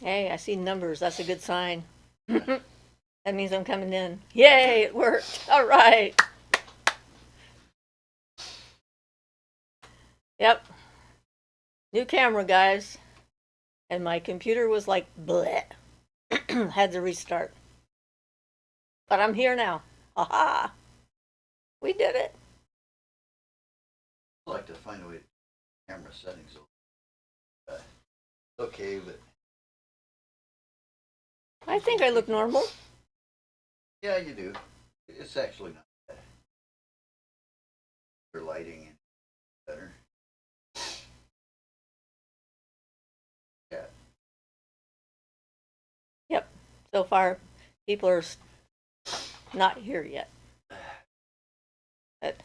Hey, I see numbers. That's a good sign. That means I'm coming in. Yay, it worked. All right. Yep. New camera, guys. And my computer was like, bleh. Had to restart. But I'm here now. Aha. We did it. I'd like to find a way to camera settings. It's okay, but I think I look normal. yeah, you do. It's actually not bad. Your lighting and better. Yeah. Yep. So far, people are not here yet. But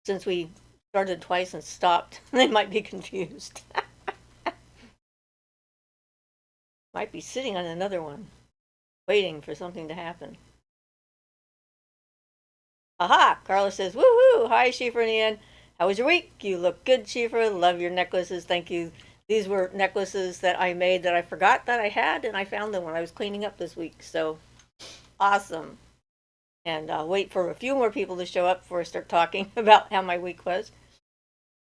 since we started twice and stopped, they might be confused. Might be sitting on another one, waiting for something to happen. Aha! Carla says, woohoo! Hi, Siofra and Ian. How was your week? You look good, Siofra. Love your necklaces. Thank you. These were necklaces that I made that I forgot that I had, and I found them when I was cleaning up this week. So awesome. And I'll wait for a few more people to show up before I start talking about how my week was.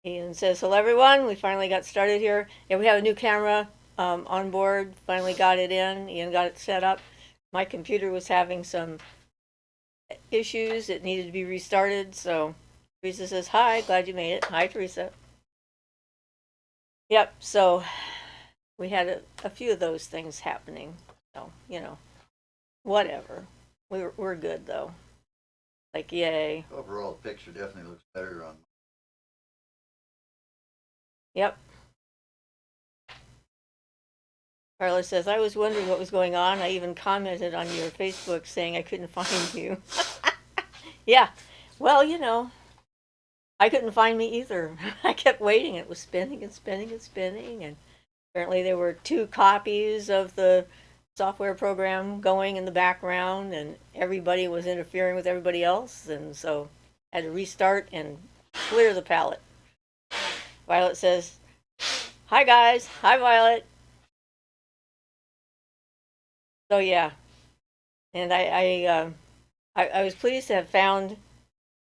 Ian says, hello, everyone. We finally got started here. Yeah, we have a new camera on board. Finally got it in. Ian got it set up. My computer was having some issues. It needed to be restarted. So Teresa says, hi, glad you made it. Hi, Teresa. Yep, so we had a few of those things happening. So, whatever. We're good, though. Like, yay. Overall, the picture definitely looks better on. Yep. Carla says, I was wondering what was going on. I even commented on your Facebook saying I couldn't find you. Yeah. Well, I couldn't find me either. I kept waiting. It was spinning and spinning and spinning. And apparently there were 2 copies of the software program going in the background, and everybody was interfering with everybody else. And so I had to restart and clear the palette. Violet says, hi, guys. Hi, Violet. So, yeah. And I was pleased to have found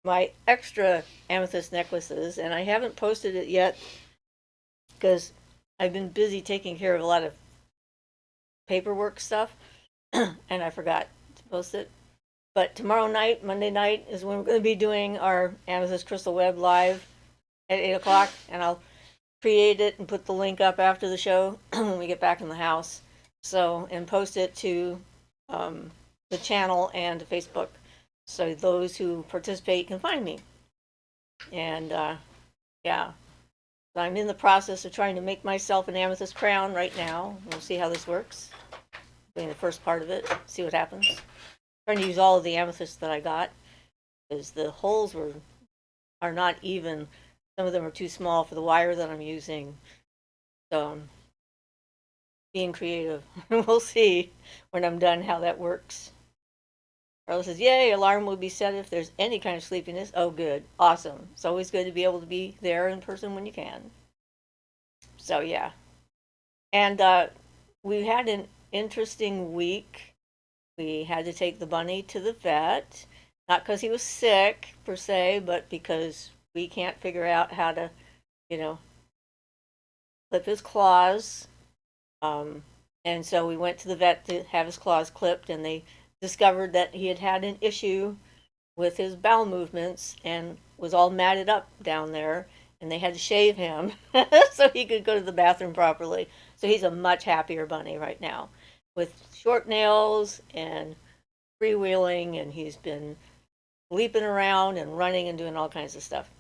my extra amethyst necklaces, and I haven't posted it yet because I've been busy taking care of a lot of paperwork stuff, and I forgot to post it. But tomorrow night, Monday night, is when we're going to be doing our Amethyst Crystal Web live at 8 o'clock, and I'll create it and put the link up after the show when we get back in the house. So, and post it to the channel and to Facebook, so those who participate can find me. And yeah, so I'm in the process of trying to make myself an amethyst crown right now. We'll see how this works. Doing the first part of it, see what happens. Trying to use all of the amethysts that I got, because the holes are not even. Some of them are too small for the wire that I'm using. So being creative. We'll see when I'm done how that works. Carla says, yay, alarm will be set if there's any kind of sleepiness. Oh, good. Awesome. It's always good to be able to be there in person when you can. So, yeah. And we had an interesting week. We had to take the bunny to the vet. Not because he was sick, per se, but because we can't figure out how to, clip his claws. And so we went to the vet to have his claws clipped, and they discovered that he had an issue with his bowel movements and was all matted up down there, and they had to shave him so he could go to the bathroom properly. So he's a much happier bunny right now with short nails and freewheeling, and he's been leaping around and running and doing all kinds of stuff.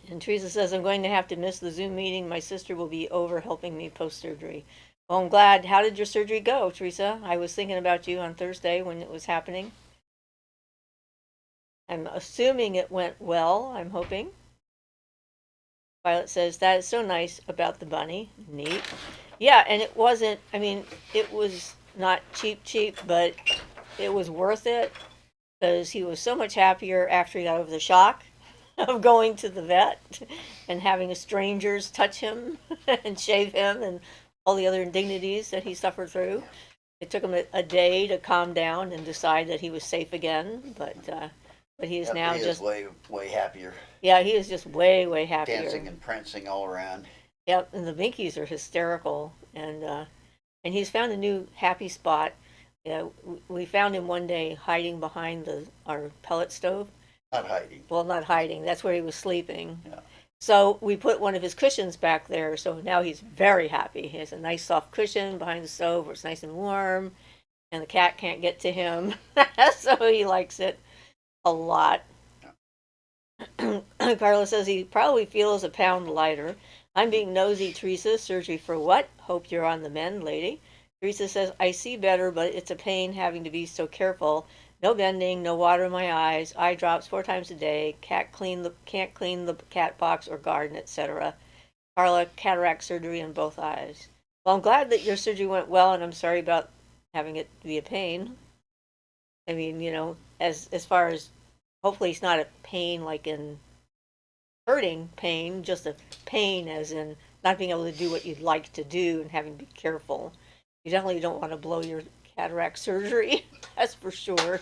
And Teresa says, I'm going to have to miss the Zoom meeting. My sister will be over helping me post-surgery. Well, I'm glad. How did your surgery go, Teresa? I was thinking about you on Thursday when it was happening. I'm assuming it went well, I'm hoping. Violet says, that is so nice about the bunny. Neat. Yeah, and it wasn't, it was not cheap, but it was worth it because he was so much happier after he got over the shock of going to the vet and having strangers touch him and shave him and all the other indignities that he suffered through. It took him a day to calm down and decide that he was safe again, but he is Yep, now he is just, way happier, yeah, he is just way happier. dancing and prancing all around. Yep, and the Binkies are hysterical, and he's found a new happy spot. Yeah, we found him one day hiding behind our pellet stove. Not hiding. Well, not hiding. That's where he was sleeping. Yeah. So we put one of his cushions back there. So now he's very happy. He has a nice soft cushion behind the stove where it's nice and warm, and the cat can't get to him. So he likes it a lot. Carla says he probably feels a pound lighter. I'm being nosy, Teresa. Surgery for what? Hope you're on the mend, lady. Teresa says, I see better, but it's a pain having to be so careful. No bending, no water in my eyes, eye drops 4 times a day, can't clean the cat box or garden, etc. Carla, cataract surgery in both eyes. Well, I'm glad that your surgery went well, and I'm sorry about having it be a pain. I mean, as far as, hopefully it's not a pain like in hurting pain, just a pain as in not being able to do what you'd like to do and having to be careful. You definitely don't want to blow your cataract surgery, that's for sure.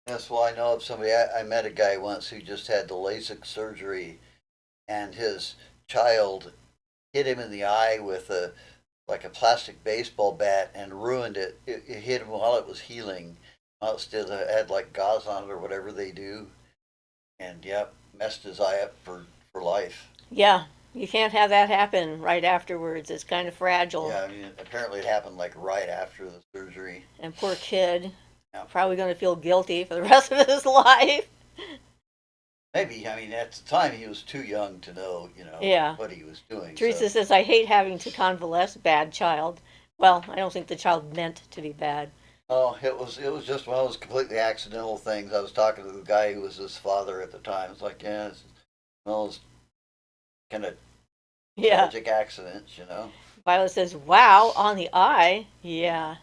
Yes, well, I know of somebody. I met a guy once who just had the LASIK surgery, and his child hit him in the eye with a plastic baseball bat and ruined it. It hit him while it was healing. While it still had like gauze on it or whatever they do, and yep, messed his eye up for life. Yeah, you can't have that happen right afterwards. It's kind of fragile. Yeah, I mean, apparently it happened like right after the surgery. And poor kid, Yeah. probably going to feel guilty for the rest of his life. Maybe, I mean, at the time he was too young to know, Yeah. what he was doing. Teresa So. says, I hate having to convalesce, bad child. Well, I don't think the child meant to be bad. Oh, it was just one of those completely accidental things. I was talking to the guy who was his father at the time. It's like, yeah, it's one of those kind of Yeah. tragic accidents. Violet says, wow, on the eye. Yeah.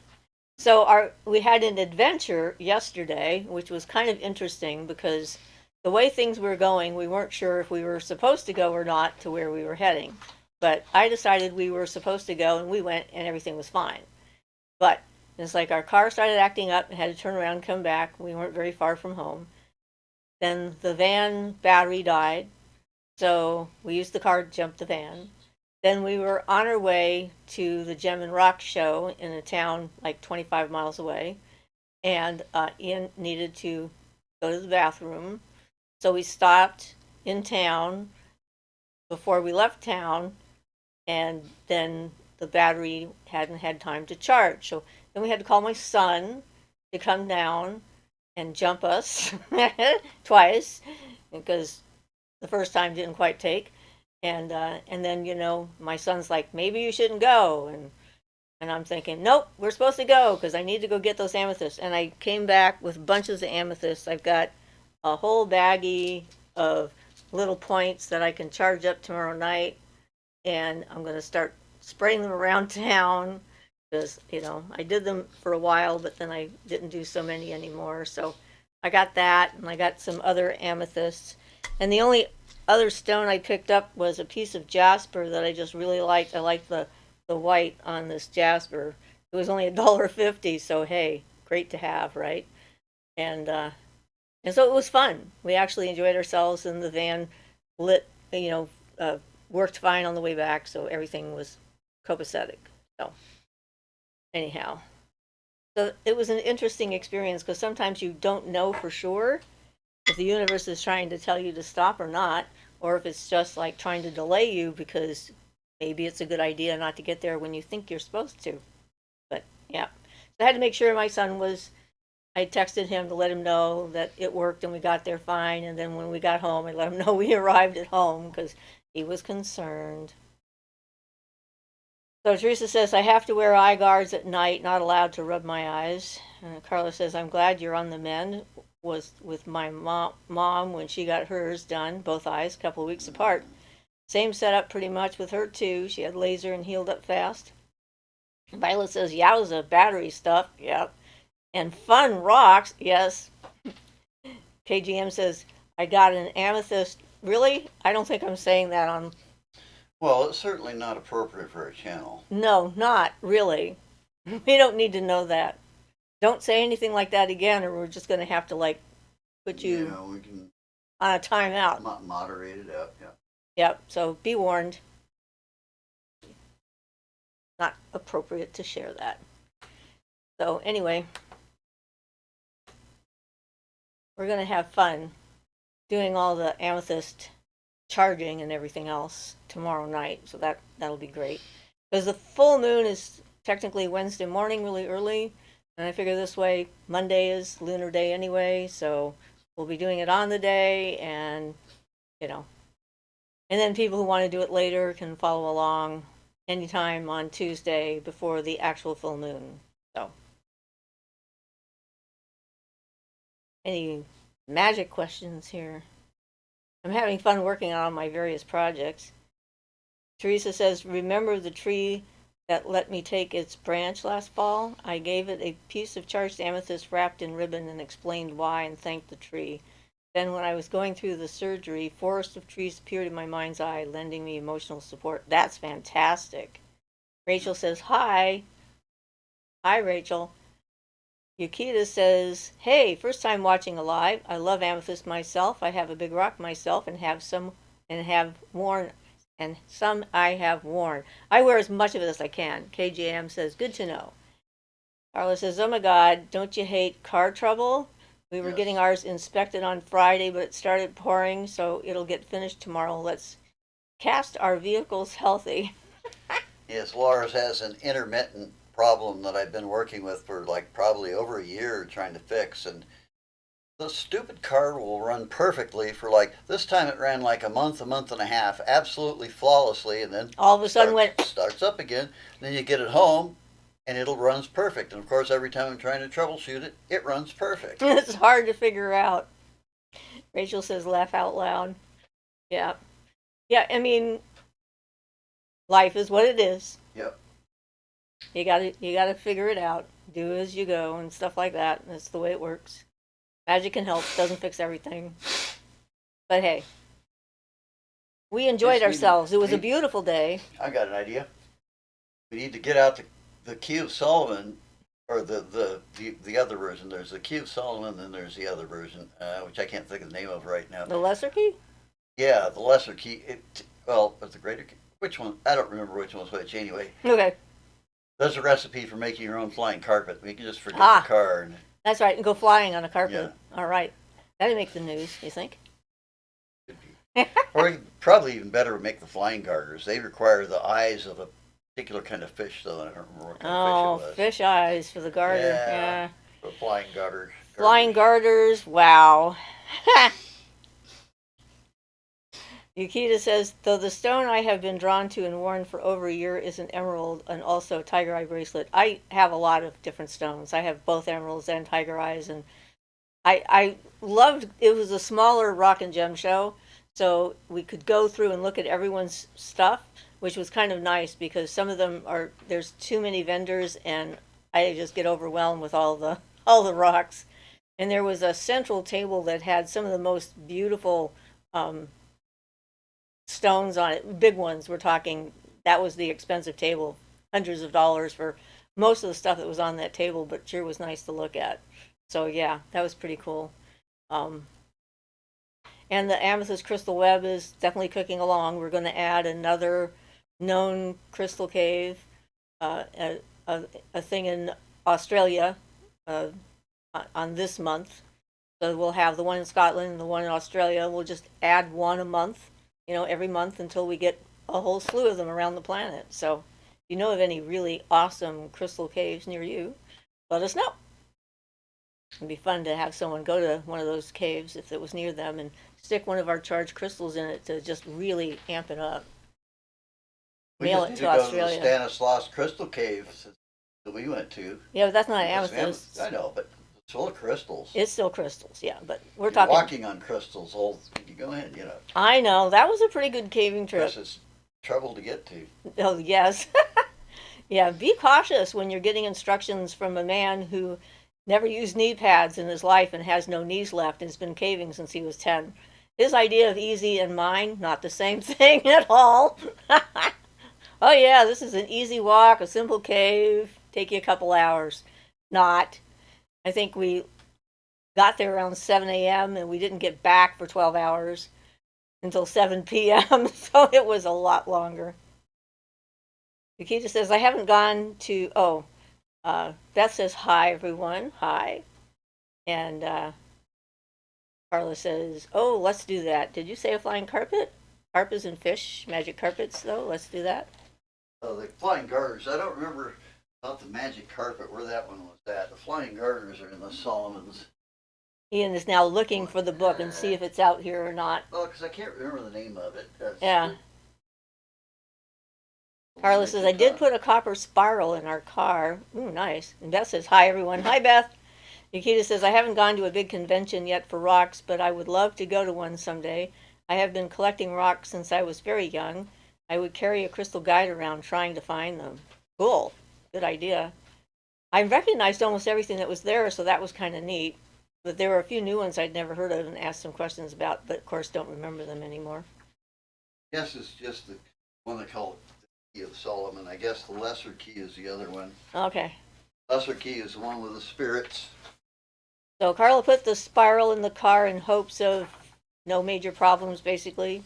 So we had an adventure yesterday, which was kind of interesting because the way things were going, we weren't sure if we were supposed to go or not to where we were heading. But I decided we were supposed to go, and we went, and everything was fine. But it's like our car started acting up and had to turn around and come back. We weren't very far from home. Then the van battery died, so we used the car to jump the van. Then we were on our way to the Gem and Rock show in a town like 25 miles away, and Ian needed to go to the bathroom. So we stopped in town before we left town, and then the battery hadn't had time to charge. So then we had to call my son to come down and jump us twice because the first time didn't quite take. And then my son's like, maybe you shouldn't go, and I'm thinking, nope, we're supposed to go because I need to go get those amethysts. And I came back with bunches of amethysts. I've got a whole baggie of little points that I can charge up tomorrow night, and I'm going to start spraying them around town because I did them for a while, but then I didn't do so many anymore. So I got that, and I got some other amethysts, and the only other stone I picked up was a piece of jasper that I just really liked. I liked the white on this jasper. It was only $1.50, so hey, great to have, right? And so it was fun. We actually enjoyed ourselves, and the van worked fine on the way back, so everything was copacetic. So anyhow, so it was an interesting experience because sometimes you don't know for sure if the universe is trying to tell you to stop or not, or if it's just like trying to delay you because maybe it's a good idea not to get there when you think you're supposed to. But yeah, so I had to make sure my son I texted him to let him know that it worked and we got there fine. And then when we got home, I let him know we arrived at home because he was concerned. So Teresa says, I have to wear eye guards at night, not allowed to rub my eyes. Carla says, I'm glad you're on the mend. Was with my mom when she got hers done, both eyes, a couple of weeks apart. Same setup pretty much with her too. She had laser and healed up fast. Violet says, yowza, battery stuff, yep. And fun rocks, yes. KGM says, I got an amethyst. Really? I don't think I'm saying that on Well, it's certainly not appropriate for a channel. No, not really. We don't need to know that. Don't say anything like that again, or we're just going to have to like put you Yeah, we can on a timeout. moderate it out. Yeah. Yep. So be warned. Not appropriate to share that. So anyway, we're going to have fun doing all the amethyst charging and everything else tomorrow night. So that'll be great. Because the full moon is technically Wednesday morning, really early. And I figure this way, Monday is lunar day anyway, so we'll be doing it on the day, and you know, and then people who want to do it later can follow along anytime on Tuesday before the actual full moon. So, any magic questions here? I'm having fun working on my various projects. Teresa says, remember the tree that let me take its branch last fall? I gave it a piece of charged amethyst wrapped in ribbon and explained why and thanked the tree. Then when I was going through the surgery, forest of trees appeared in my mind's eye, lending me emotional support. That's fantastic. Rachel says, hi. Hi, Rachel. Yukita says, hey, first time watching a live. I love amethyst myself. I have a big rock myself and have some worn I have worn. I wear as much of it as I can. KJM says, good to know. Carla says, oh my God, don't you hate car trouble? We were getting ours inspected on Friday, but it started pouring, so it'll get finished tomorrow. Let's cast our vehicles healthy. Yes, Laura's has an intermittent problem that I've been working with for like probably over a year trying to fix, and the stupid car will run perfectly for like, this time it ran like a month and a half, absolutely flawlessly, and then all of a sudden starts up again. And then you get it home, and it runs perfect. And of course, every time I'm trying to troubleshoot it, it runs perfect. It's hard to figure out. Rachel says, laugh out loud. Yeah. Yeah, I mean, life is what it is. Yep. You gotta figure it out. Do as you go and stuff like that. That's the way it works. Magic can help, doesn't fix everything. But hey, we enjoyed ourselves. It was a beautiful day. I got an idea. We need to get out the Key of Solomon, or the other version. There's the Key of Solomon, and then there's the other version, which I can't think of the name of right now. The lesser key? Yeah, the lesser key. But the greater key. Which one? I don't remember which one's which. Anyway. Okay. There's a recipe for making your own flying carpet. We can just forget the car. That's right, and go flying on a carpet. Yeah. All right. That'd make the news, you think? Could be. Or probably even better, make the flying garters. They require the eyes of a particular kind of fish, though. I don't remember what kind of fish it was. Fish eyes for the garter. Yeah. The flying garters. Flying garters. Wow. Yukita says, though the stone I have been drawn to and worn for over a year is an emerald and also a tiger eye bracelet. I have a lot of different stones. I have both emeralds and tiger eyes, and I loved, it was a smaller rock and gem show, so we could go through and look at everyone's stuff, which was kind of nice because some of them there's too many vendors and I just get overwhelmed with all the rocks. And there was a central table that had some of the most beautiful stones on it, big ones. We're talking, that was the expensive table, hundreds of dollars for most of the stuff that was on that table, but sure was nice to look at. So yeah, that was pretty cool. And the amethyst crystal web is definitely cooking along. We're going to add another known crystal cave, a thing in Australia on this month. So we'll have the one in Scotland and the one in Australia. We'll just add one a month, every month until we get a whole slew of them around the planet. So if you know of any really awesome crystal caves near you, let us know. It'd be fun to have someone go to one of those caves if it was near them and stick one of our charged crystals in it to just really amp it up. Mail it to Australia. To the Stanislaus Crystal Cave that we went to. Yeah, but that's not an amethyst. I know, but it's full of crystals. It's still crystals, yeah, but we're talking walking on crystals. You go ahead, I know, that was a pretty good caving trip. It's trouble to get to. Oh yes, yeah. Be cautious when you're getting instructions from a man who never used knee pads in his life and has no knees left and has been caving since he was 10. his idea of easy and mine, not the same thing at all. Oh yeah, this is an easy walk, a simple cave, take you a couple hours. Not. I think we got there around 7 a.m. and we didn't get back for 12 hours until 7 p.m. So it was a lot longer. Nikita says, I haven't gone to, Beth says, hi everyone, hi. And Carla says, oh, let's do that. Did you say a flying carpet? Carpets and fish, magic carpets though, let's do that. Oh, the flying garters. I don't remember about the magic carpet where that one was at. The flying garters are in the Solomons. Ian is now looking for the book and see if it's out here or not. Oh, because I can't remember the name of it. Yeah. Carla says, I did put a copper spiral in our car. Ooh, nice. And Beth says, hi, everyone. Hi, Beth. Nikita says, I haven't gone to a big convention yet for rocks, but I would love to go to one someday. I have been collecting rocks since I was very young. I would carry a crystal guide around trying to find them. Cool. Good idea. I recognized almost everything that was there, so that was kind of neat. But there were a few new ones I'd never heard of and asked some questions about, but of course don't remember them anymore. Yes, it's just the one they call it the Key of Solomon. I guess the lesser key is the other one. Okay. Lesser key is the one with the spirits. So Carla put the spiral in the car in hopes of no major problems, basically.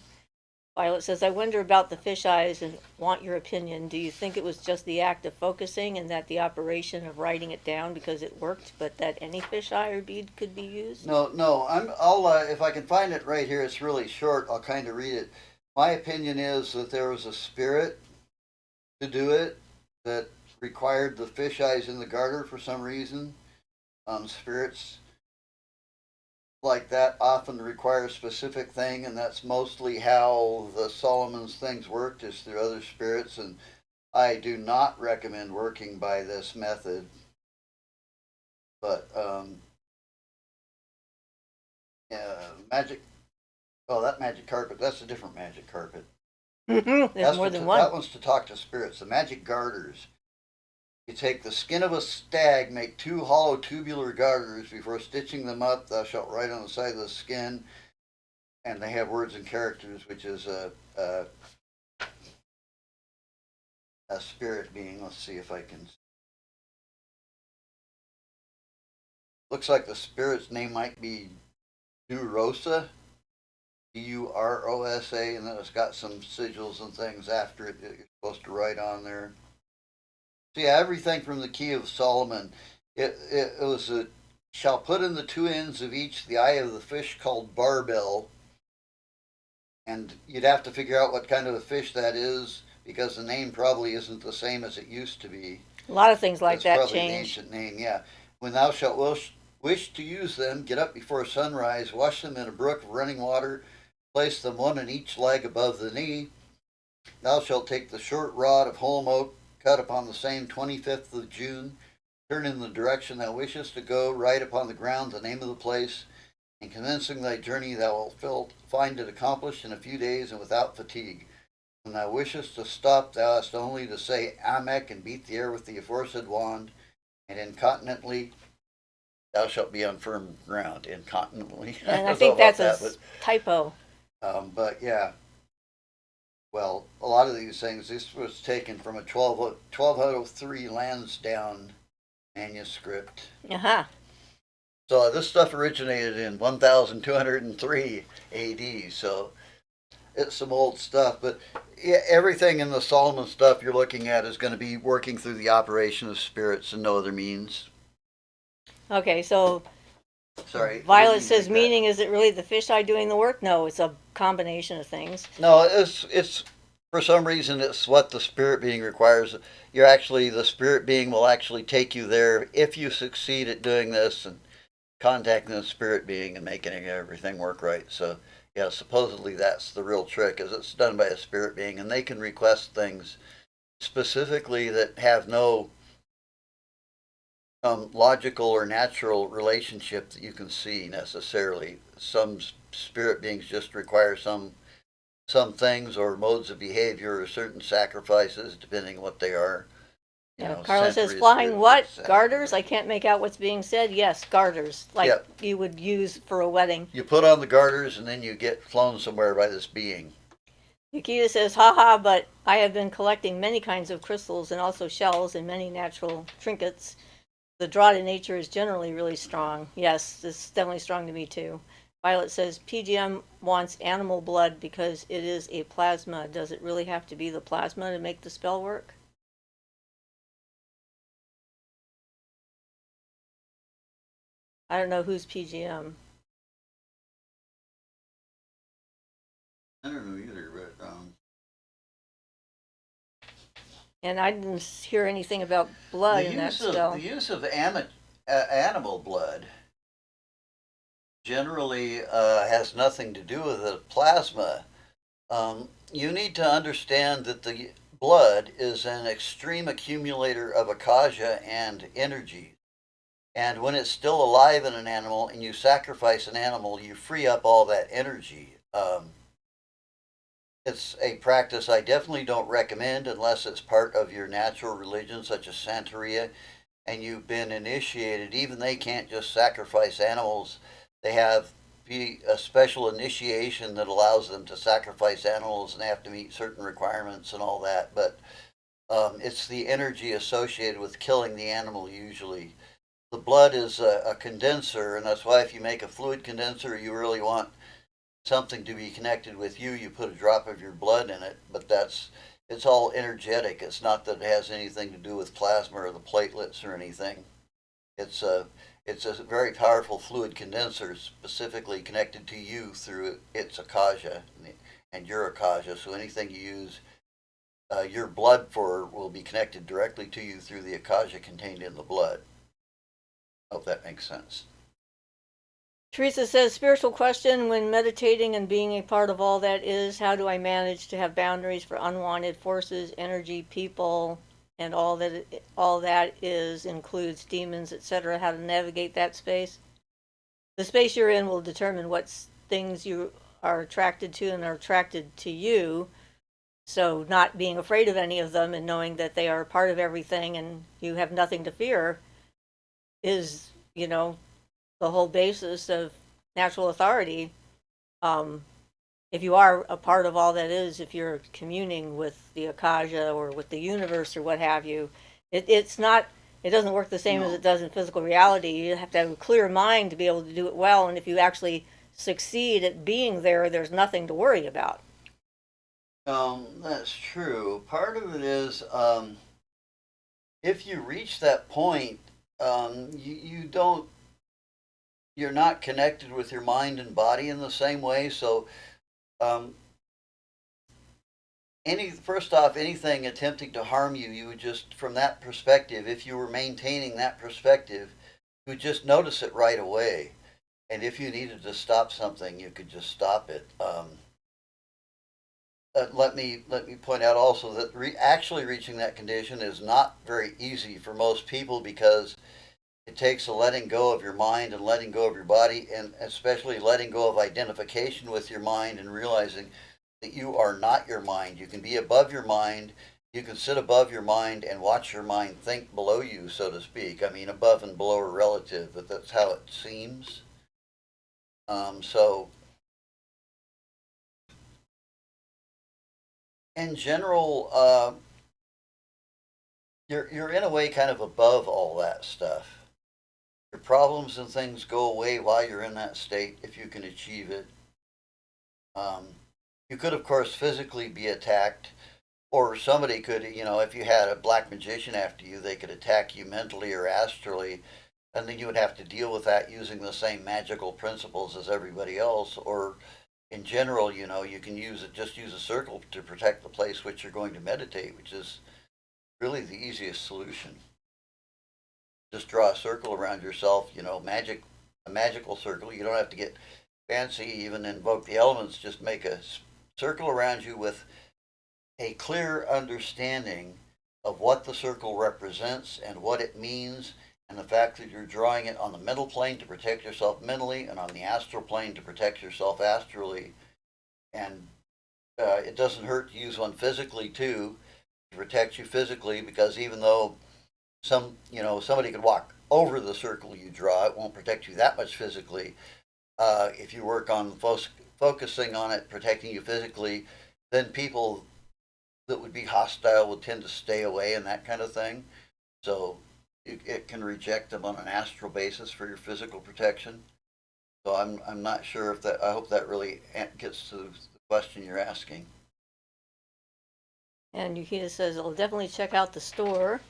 Violet says, I wonder about the fish eyes and want your opinion. Do you think it was just the act of focusing and that the operation of writing it down because it worked, but that any fish eye or bead could be used? No. I'll if I can find it right here. It's really short. I'll kind of read it. My opinion is that there was a spirit to do it that required the fish eyes in the garter for some reason. Spirits like that often require a specific thing, and that's mostly how the Solomon's things worked, is through other spirits, and I do not recommend working by this method. But magic, that magic carpet, that's a different magic carpet. There's more than one. That one's to talk to spirits. The magic garters. You take the skin of a stag, make 2 hollow tubular garters. Before stitching them up, thou shalt write on the side of the skin, and they have words and characters, which is a spirit being. Let's see if I can. Looks like the spirit's name might be Durosa, Durosa, and then it's got some sigils and things after it that you're supposed to write on there. So yeah, everything from the Key of Solomon. It was a shall put in the 2 ends of each the eye of the fish called barbel, and you'd have to figure out what kind of a fish that is because the name probably isn't the same as it used to be. A lot of things like It's that probably change. an ancient name, yeah. When thou shalt wish to use them, get up before sunrise, wash them in a brook of running water, place them one in each leg above the knee. Thou shalt take the short rod of holm oak, cut upon the same 25th of June, turn in the direction thou wishest to go, write upon the ground the name of the place, and commencing thy journey thou wilt find it accomplished in a few days and without fatigue. When thou wishest to stop, thou hast only to say Amek and beat the air with the aforesaid wand, and incontinently thou shalt be on firm ground. Incontinently. And I think that's a typo. But yeah. Well, a lot of these things, this was taken from a 1203 Lansdowne manuscript. Uh-huh. So this stuff originated in 1203 AD, so it's some old stuff. But yeah, everything in the Solomon stuff you're looking at is going to be working through the operation of spirits and no other means. Okay, so Sorry. Violet says, meaning is it really the fish eye doing the work? No, it's a combination of things. No, it's for some reason it's what the spirit being requires. The spirit being will actually take you there if you succeed at doing this and contacting the spirit being and making everything work right. So yeah, supposedly that's the real trick, is it's done by a spirit being, and they can request things specifically that have no logical or natural relationship that you can see necessarily. Some spirit beings just require some things or modes of behavior or certain sacrifices, depending on what they are. you know, Carla says, centuries, flying what? centuries. Garters? I can't make out what's being said. Yes, garters, like Yep. you would use for a wedding. You put on the garters and then you get flown somewhere by this being. Yukita says, haha, but I have been collecting many kinds of crystals and also shells and many natural trinkets. The draw to nature is generally really strong. Yes, it's definitely strong to me too. Violet says, PGM wants animal blood because it is a plasma. Does it really have to be the plasma to make the spell work? I don't know who's PGM. I don't know either, but And I didn't hear anything about blood in that spell. The use of animal blood generally has nothing to do with the plasma. You need to understand that the blood is an extreme accumulator of akasha and energy. And when it's still alive in an animal and you sacrifice an animal, you free up all that energy. It's a practice I definitely don't recommend unless it's part of your natural religion, such as Santeria, and you've been initiated. Even they can't just sacrifice animals. They have a special initiation that allows them to sacrifice animals, and they have to meet certain requirements and all that. But it's the energy associated with killing the animal usually. The blood is a condenser, and that's why if you make a fluid condenser, you really want something to be connected with you, you put a drop of your blood in it, but it's all energetic. It's not that it has anything to do with plasma or the platelets or anything. It's a very powerful fluid condenser specifically connected to you through its akasha and your akasha. So anything you use your blood for will be connected directly to you through the akasha contained in the blood. Hope that makes sense. Teresa says, spiritual question, when meditating and being a part of all that is, how do I manage to have boundaries for unwanted forces, energy, people, and all that is includes demons, etc., how to navigate that space? The space you're in will determine what things you are attracted to and are attracted to you. So not being afraid of any of them and knowing that they are a part of everything and you have nothing to fear is, the whole basis of natural authority. If you are a part of all that is, if you're communing with the akasha or with the universe or what have you, it doesn't work the same as it does in physical reality. You have to have a clear mind to be able to do it well, and if you actually succeed at being there, there's nothing to worry about. That's true. Part of it is if you reach that point, you're not connected with your mind and body in the same way. So, first off, anything attempting to harm you, you would just, from that perspective, if you were maintaining that perspective, you would just notice it right away. And if you needed to stop something, you could just stop it. Let me point out also that actually reaching that condition is not very easy for most people because it takes a letting go of your mind and letting go of your body, and especially letting go of identification with your mind and realizing that you are not your mind. You can be above your mind. You can sit above your mind and watch your mind think below you, so to speak. I mean, above and below are relative, but that's how it seems. So, in general, you're in a way kind of above all that stuff. Your problems and things go away while you're in that state if you can achieve it. You could, of course, physically be attacked, or somebody could, if you had a black magician after you, they could attack you mentally or astrally, and then you would have to deal with that using the same magical principles as everybody else. Or in general, you can just use a circle to protect the place which you're going to meditate, which is really the easiest solution. Just draw a circle around yourself, a magical circle. You don't have to get fancy, even invoke the elements. Just make a circle around you with a clear understanding of what the circle represents and what it means, and the fact that you're drawing it on the mental plane to protect yourself mentally and on the astral plane to protect yourself astrally. And it doesn't hurt to use one physically too. to protect you physically, because even though somebody could walk over the circle you draw, it won't protect you that much physically. If you work on focusing on it protecting you physically, then people that would be hostile would tend to stay away and that kind of thing. So it can reject them on an astral basis for your physical protection. So I'm not sure if that. I hope that really gets to the question you're asking. And Yukita says, I'll definitely check out the store.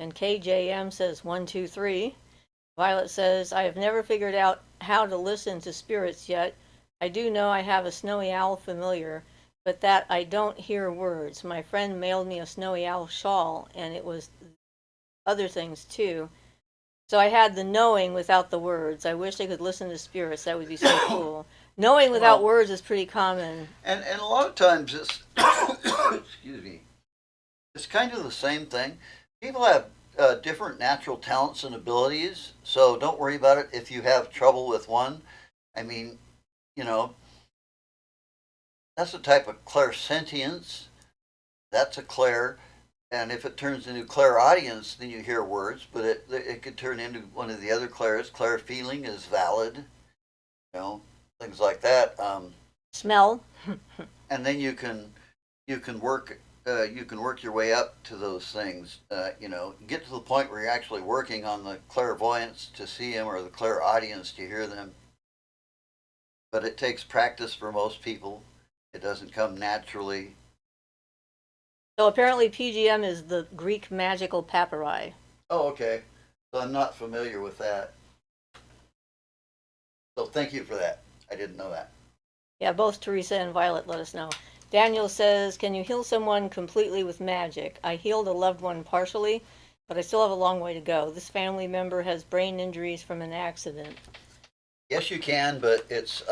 And KJM says 123. Violet says, I have never figured out how to listen to spirits yet. I do know I have a snowy owl familiar, but that I don't hear words. My friend mailed me a snowy owl shawl, and it was other things too. So I had the knowing without the words. I wish I could listen to spirits. That would be so cool. Knowing without words is pretty common. And a lot of times it's excuse me, it's kind of the same thing. People have different natural talents and abilities, so don't worry about it if you have trouble with one. I mean, that's a type of clairsentience. That's a clair, and if it turns into clairaudience, then you hear words, but it could turn into one of the other clairs. Clair feeling is valid, things like that. Smell. And then you can work your way up to those things. Get to the point where you're actually working on the clairvoyance to see them or the clairaudience to hear them. But it takes practice for most people. It doesn't come naturally. So apparently PGM is the Greek magical papyri. Oh, okay. So I'm not familiar with that. So thank you for that. I didn't know that. Yeah, both Teresa and Violet let us know. Daniel says, can you heal someone completely with magic? I healed a loved one partially, but I still have a long way to go. This family member has brain injuries from an accident. Yes, you can, but it's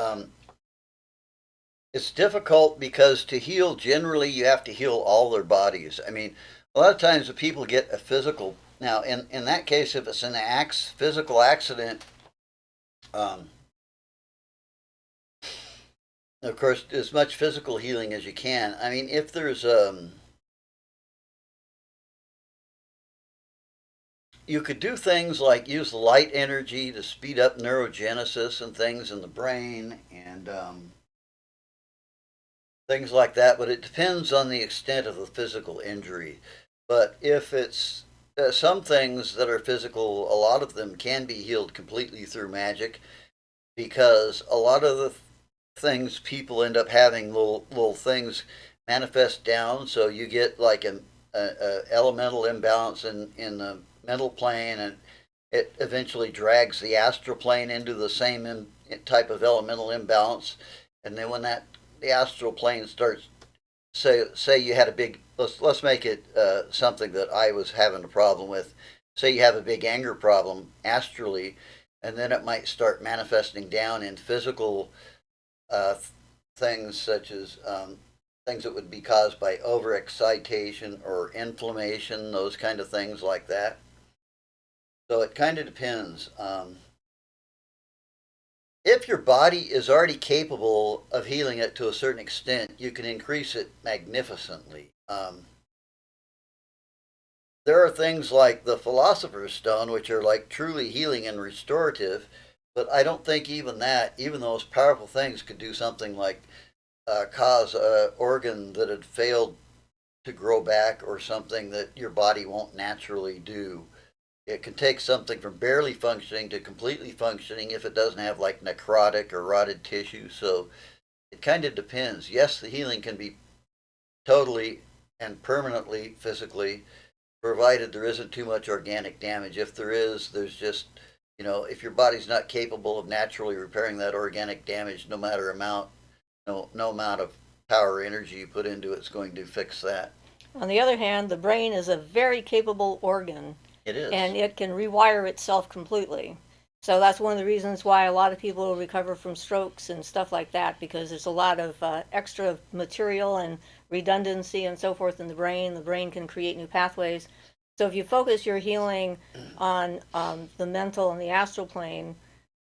difficult because to heal, generally, you have to heal all their bodies. I mean, a lot of times the people get a physical. Now, in that case, if it's an physical accident, of course, as much physical healing as you can. I mean, if there's you could do things like use light energy to speed up neurogenesis and things in the brain and things like that, but it depends on the extent of the physical injury. But if it's some things that are physical, a lot of them can be healed completely through magic, because a lot of the things people end up having little things manifest down. So you get like an elemental imbalance in the mental plane, and it eventually drags the astral plane into the same type of elemental imbalance. And then when the astral plane starts, say you had a big, let's make it something that I was having a problem with. Say you have a big anger problem astrally, and then it might start manifesting down in physical things, such as things that would be caused by overexcitation or inflammation, those kind of things like that. So it kind of depends. If your body is already capable of healing it to a certain extent, you can increase it magnificently. There are things like the Philosopher's Stone, which are like truly healing and restorative, but I don't think even those powerful things could do something like cause an organ that had failed to grow back, or something that your body won't naturally do. It can take something from barely functioning to completely functioning if it doesn't have like necrotic or rotted tissue. So it kind of depends. Yes, the healing can be totally and permanently physically, provided there isn't too much organic damage. If there is, there's just, if your body's not capable of naturally repairing that organic damage, no amount of power or energy you put into it's going to fix that. On the other hand, the brain is a very capable organ. It is. And it can rewire itself completely. So that's one of the reasons why a lot of people recover from strokes and stuff like that, because there's a lot of extra material and redundancy and so forth in the brain. The brain can create new pathways. So if you focus your healing on the mental and the astral plane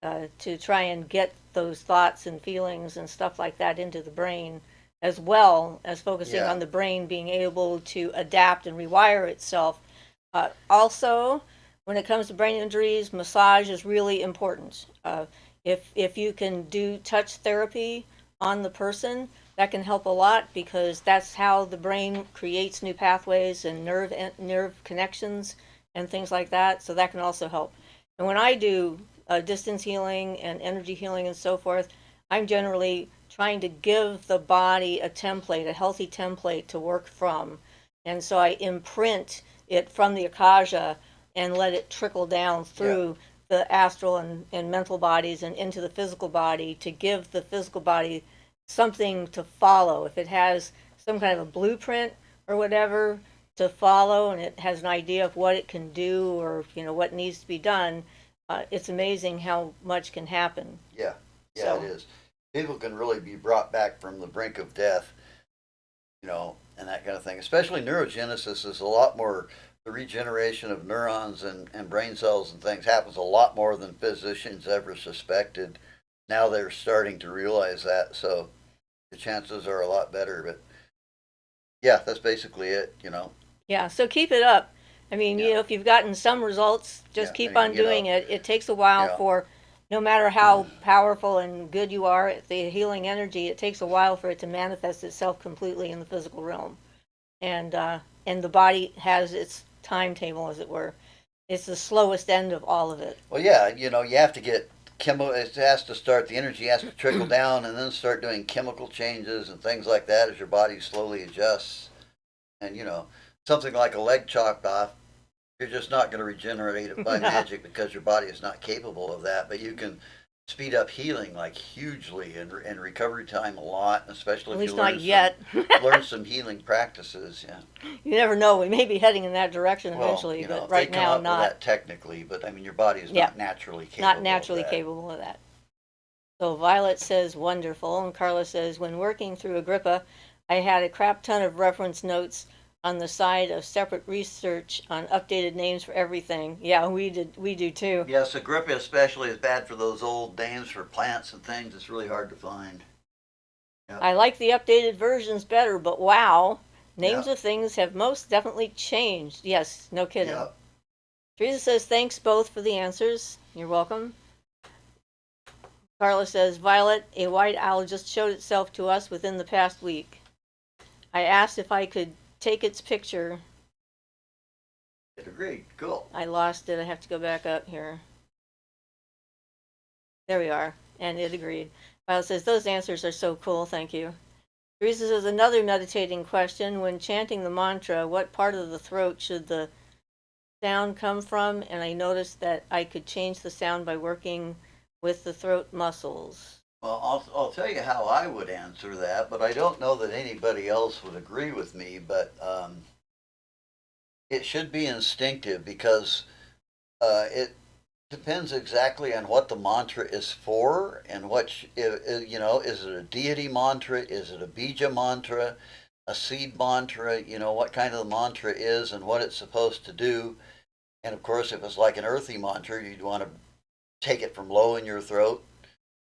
to try and get those thoughts and feelings and stuff like that into the brain, as well as focusing Yeah. on the brain being able to adapt and rewire itself. Also, when it comes to brain injuries, massage is really important. If you can do touch therapy on the person, that can help a lot because that's how the brain creates new pathways and nerve connections and things like that. So that can also help. And when I do distance healing and energy healing and so forth, I'm generally trying to give the body a template, a healthy template to work from. And so I imprint it from the akasha and let it trickle down through the astral and mental bodies and into the physical body to give the physical body something to follow. If it has some kind of a blueprint or whatever to follow and it has an idea of what it can do or what needs to be done, it's amazing how much can happen. Yeah, So, it is. People can really be brought back from the brink of death, and that kind of thing. Especially neurogenesis is a lot more, the regeneration of neurons and brain cells and things happens a lot more than physicians ever suspected. Now they're starting to realize that, so the chances are a lot better. But yeah, that's basically it. yeah, so keep it up. I mean, Yeah. if you've gotten some results, just Yeah, I keep mean, on doing it. It takes a while yeah. for, no matter how powerful and good you are at the healing energy, it takes a while for it to manifest itself completely in the physical realm. And the body has its timetable, as it were. It's the slowest end of all of it. Well, yeah, you have to get it has to start, the energy has to trickle down and then start doing chemical changes and things like that as your body slowly adjusts. And, something like a leg chopped off, you're just not going to regenerate it by magic because your body is not capable of that. But you can speed up healing like hugely and recovery time a lot, especially At if you least not yet. learn some healing practices. Yeah. You never know. We may be heading in that direction Well, eventually, but if right they come now, up with not. that technically, but I mean, your body is Yeah, not naturally capable not naturally of that. capable of that. So Violet says wonderful, and Carla says when working through Agrippa, I had a crap ton of reference notes on the side of separate research on updated names for everything. Yeah, we do too. Yes, Agrippa especially is bad for those old names for plants and things. It's really hard to find. Yep. I like the updated versions better, but wow, names Yep. of things have most definitely changed. Yes, no kidding. Yep. Teresa says thanks both for the answers. You're welcome. Carla says, Violet, a white owl just showed itself to us within the past week. I asked if I could take its picture. It agreed. Cool. I lost it. I have to go back up here. There we are. And it agreed. Violet says, those answers are so cool. Thank you. Teresa says, another meditating question. When chanting the mantra, what part of the throat should the sound come from? And I noticed that I could change the sound by working with the throat muscles. Well, I'll tell you how I would answer that, but I don't know that anybody else would agree with me. But it should be instinctive because it depends exactly on what the mantra is for and is it a deity mantra? Is it a bija mantra? A seed mantra? What kind of the mantra is and what it's supposed to do. And of course, if it's like an earthy mantra, you'd want to take it from low in your throat.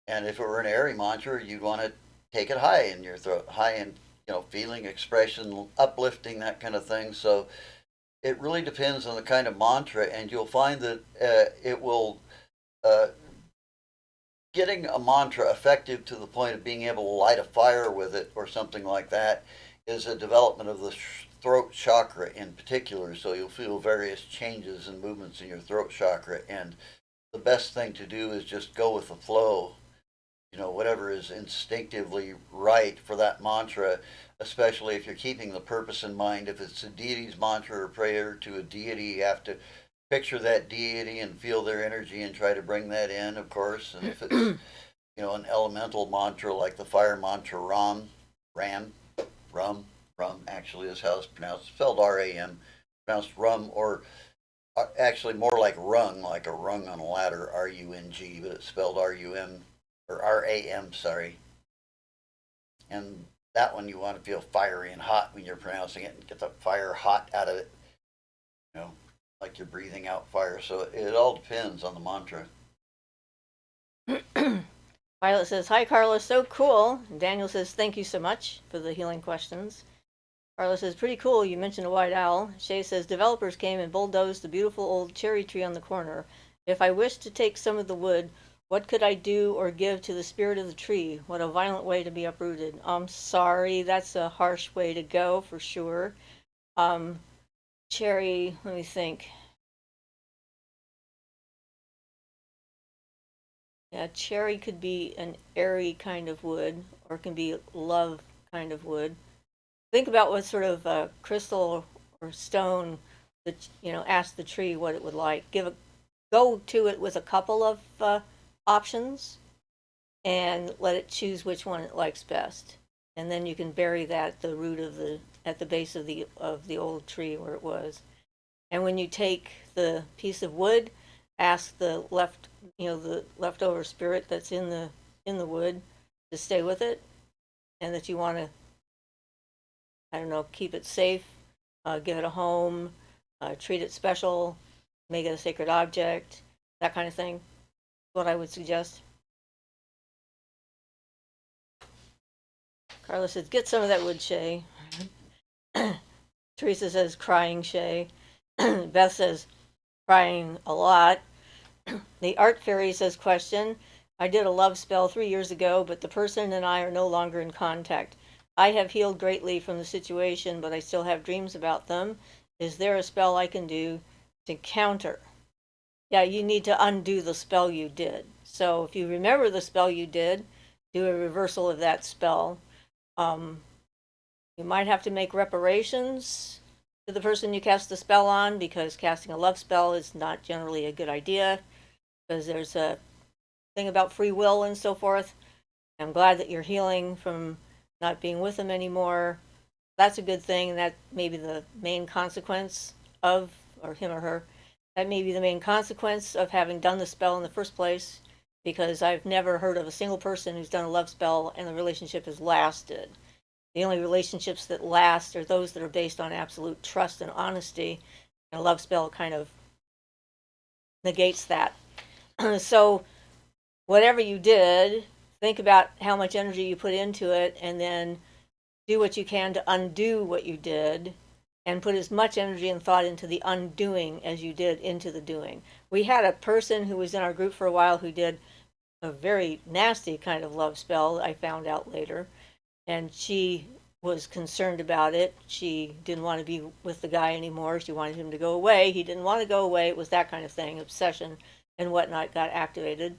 And if it were an airy mantra, you'd want to take it high in your throat, high in, feeling, expression, uplifting, that kind of thing. So it really depends on the kind of mantra, and you'll find that it will, getting a mantra effective to the point of being able to light a fire with it or something like that is a development of the throat chakra in particular. So you'll feel various changes and movements in your throat chakra, and the best thing to do is just go with the flow. Whatever is instinctively right for that mantra, especially if you're keeping the purpose in mind. If it's a deity's mantra or prayer to a deity, you have to picture that deity and feel their energy and try to bring that in, of course. And if it's, an elemental mantra like the fire mantra Rum actually is how it's pronounced, spelled R-A-M, pronounced rum, or actually more like rung, like a rung on a ladder, R-U-N-G, but it's spelled R-U-M, or R-A-M, sorry. And that one you want to feel fiery and hot when you're pronouncing it and get the fire hot out of it, like you're breathing out fire. So it all depends on the mantra. Violet says, hi, Carla, so cool. And Daniel says, thank you so much for the healing questions. Carla says, pretty cool, you mentioned a white owl. Shay says, developers came and bulldozed the beautiful old cherry tree on the corner. If I wished to take some of the wood, what could I do or give to the spirit of the tree? What a violent way to be uprooted. I'm sorry, that's a harsh way to go, for sure. Cherry, let me think. Yeah, cherry could be an airy kind of wood, or it can be love kind of wood. Think about what sort of crystal or stone that, ask the tree what it would like. Go to it with a couple of options and let it choose which one it likes best. And then you can bury that at the root of at the base of the old tree where it was. And when you take the piece of wood, ask the leftover spirit that's in the wood to stay with it, and that you want to, I don't know, keep it safe, give it a home, treat it special, make it a sacred object, that kind of thing. What I would suggest. Carla says, get some of that wood, Shay. Teresa says, crying, Shay. Beth says, crying a lot. The Art Fairy says, question, I did a love spell 3 years ago, but the person and I are no longer in contact. I have healed greatly from the situation, but I still have dreams about them. Is there a spell I can do to counter? Yeah, you need to undo the spell you did. So if you remember the spell you did, do a reversal of that spell. You might have to make reparations to the person you cast the spell on, because casting a love spell is not generally a good idea, because there's a thing about free will and so forth. I'm glad that you're healing from not being with them anymore. That's a good thing. That may be the main consequence of, or him or her, that may be the main consequence of having done the spell in the first place, because I've never heard of a single person who's done a love spell and the relationship has lasted. The only relationships that last are those that are based on absolute trust and honesty, and a love spell kind of negates that. So whatever you did, think about how much energy you put into it, and then do what you can to undo what you did, and put as much energy and thought into the undoing as you did into the doing. We had a person who was in our group for a while who did a very nasty kind of love spell, I found out later, and she was concerned about it. She didn't want to be with the guy anymore. She wanted him to go away. He didn't want to go away. It was that kind of thing. Obsession and whatnot got activated.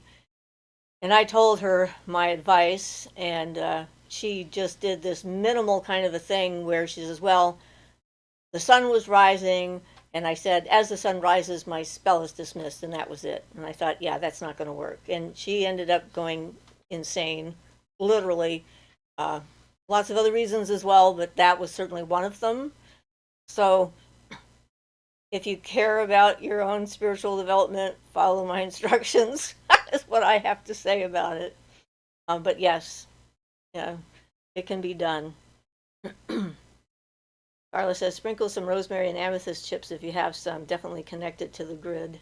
And I told her my advice, and she just did this minimal kind of a thing where she says, well, the sun was rising, and I said, as the sun rises, my spell is dismissed, and that was it. And I thought, yeah, that's not going to work. And she ended up going insane, literally. Lots of other reasons as well, but that was certainly one of them. So if you care about your own spiritual development, follow my instructions. That's what I have to say about it. But yes, yeah, it can be done. Carla says, sprinkle some rosemary and amethyst chips if you have some. Definitely connect it to the grid.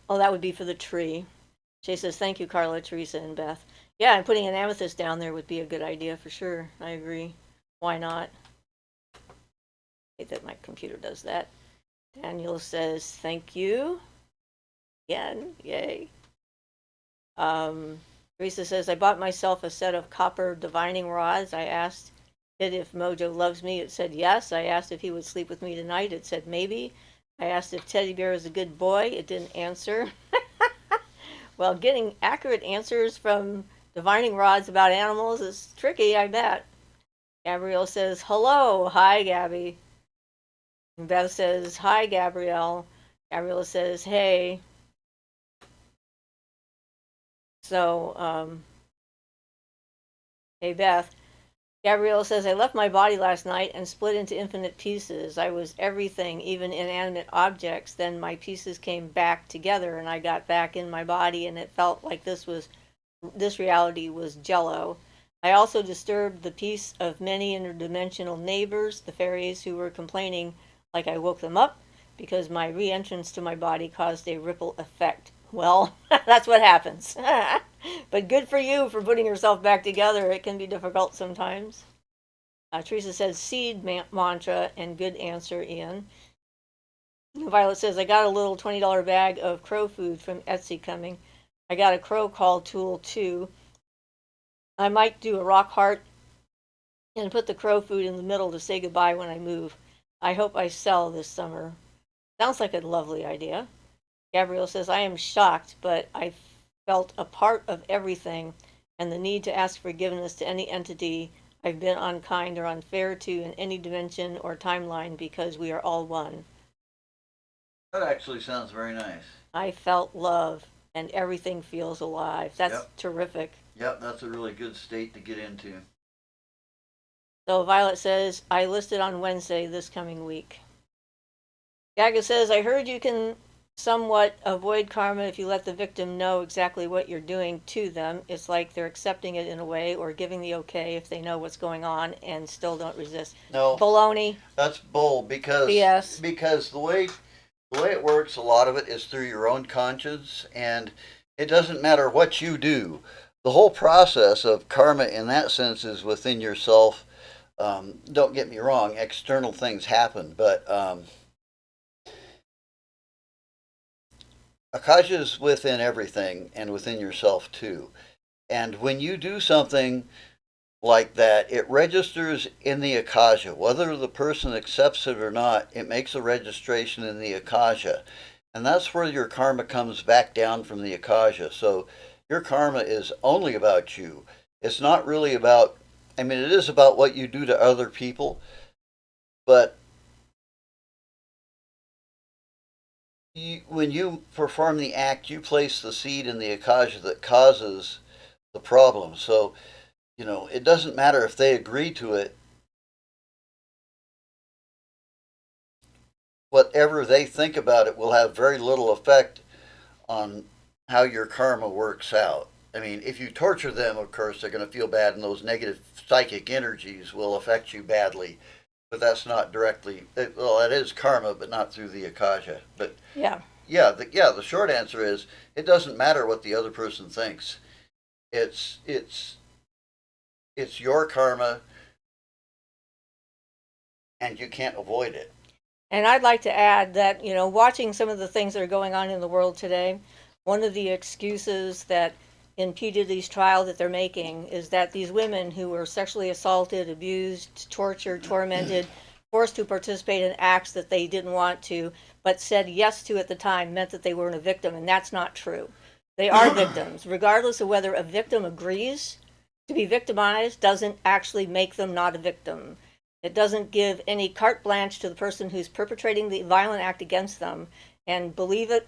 Oh, that would be for the tree. Shay says, thank you, Carla, Teresa, and Beth. Yeah, and putting an amethyst down there would be a good idea for sure. I agree. Why not? I hate that my computer does that. Daniel says, thank you. Again, yay. Teresa says, I bought myself a set of copper divining rods. I asked it if Mojo loves me. It said yes. I asked if he would sleep with me tonight. It said maybe. I asked if Teddy Bear is a good boy. It didn't answer. Well, getting accurate answers from divining rods about animals is tricky, I bet. Gabrielle says, hello. Hi, Gabby. And Beth says, hi, Gabrielle. Gabrielle says, hey. So, hey, Beth. Gabrielle says, I left my body last night and split into infinite pieces. I was everything, even inanimate objects. Then my pieces came back together and I got back in my body, and it felt like this reality was jello. I also disturbed the peace of many interdimensional neighbors, the fairies, who were complaining like I woke them up, because my re-entrance to my body caused a ripple effect. well, that's what happens. But good for you for putting yourself back together. It can be difficult sometimes. Teresa says seed mantra and good answer, Ian. Violet says, I got a little $20 bag of crow food from Etsy coming. I got a crow call tool too. I might do a rock heart and put the crow food in the middle to say goodbye when I move. I hope I sell this summer. Sounds like a lovely idea. Gabrielle says, I am shocked, but I felt a part of everything and the need to ask forgiveness to any entity I've been unkind or unfair to in any dimension or timeline because we are all one. That actually sounds very nice. I felt love and everything feels alive. That's Yep. terrific. Yep, that's a really good state to get into. So Violet says, I listed on Wednesday this coming week. Gaga says, I heard you can somewhat avoid karma if you let the victim know exactly what you're doing to them. It's like they're accepting it in a way or giving the okay if they know what's going on and still don't resist. No, Baloney. that's bull because BS. because the way it works, a lot of it is through your own conscience, and it doesn't matter what you do. The whole process of karma, in that sense, is within yourself. Don't get me wrong; external things happen, but Akasha is within everything and within yourself too. And when you do something like that, it registers in the Akasha. Whether the person accepts it or not, it makes a registration in the Akasha. And that's where your karma comes back down from the Akasha. So your karma is only about you. It's not really about, I mean, it is about what you do to other people, but when you perform the act, you place the seed in the Akasha that causes the problem. So, it doesn't matter if they agree to it. Whatever they think about it will have very little effect on how your karma works out. I mean, if you torture them, of course, they're going to feel bad, and those negative psychic energies will affect you badly. But that's not directly, well, that is karma, but not through the Akasha. But Yeah. the short answer is it doesn't matter what the other person thinks. It's your karma, and you can't avoid it. And I'd like to add that, watching some of the things that are going on in the world today, one of the excuses that in P. Diddy's trial that they're making is that these women who were sexually assaulted, abused, tortured, tormented, forced to participate in acts that they didn't want to, but said yes to at the time, meant that they weren't a victim, and that's not true. They are victims. Regardless of whether a victim agrees to be victimized doesn't actually make them not a victim. It doesn't give any carte blanche to the person who's perpetrating the violent act against them. And believe it,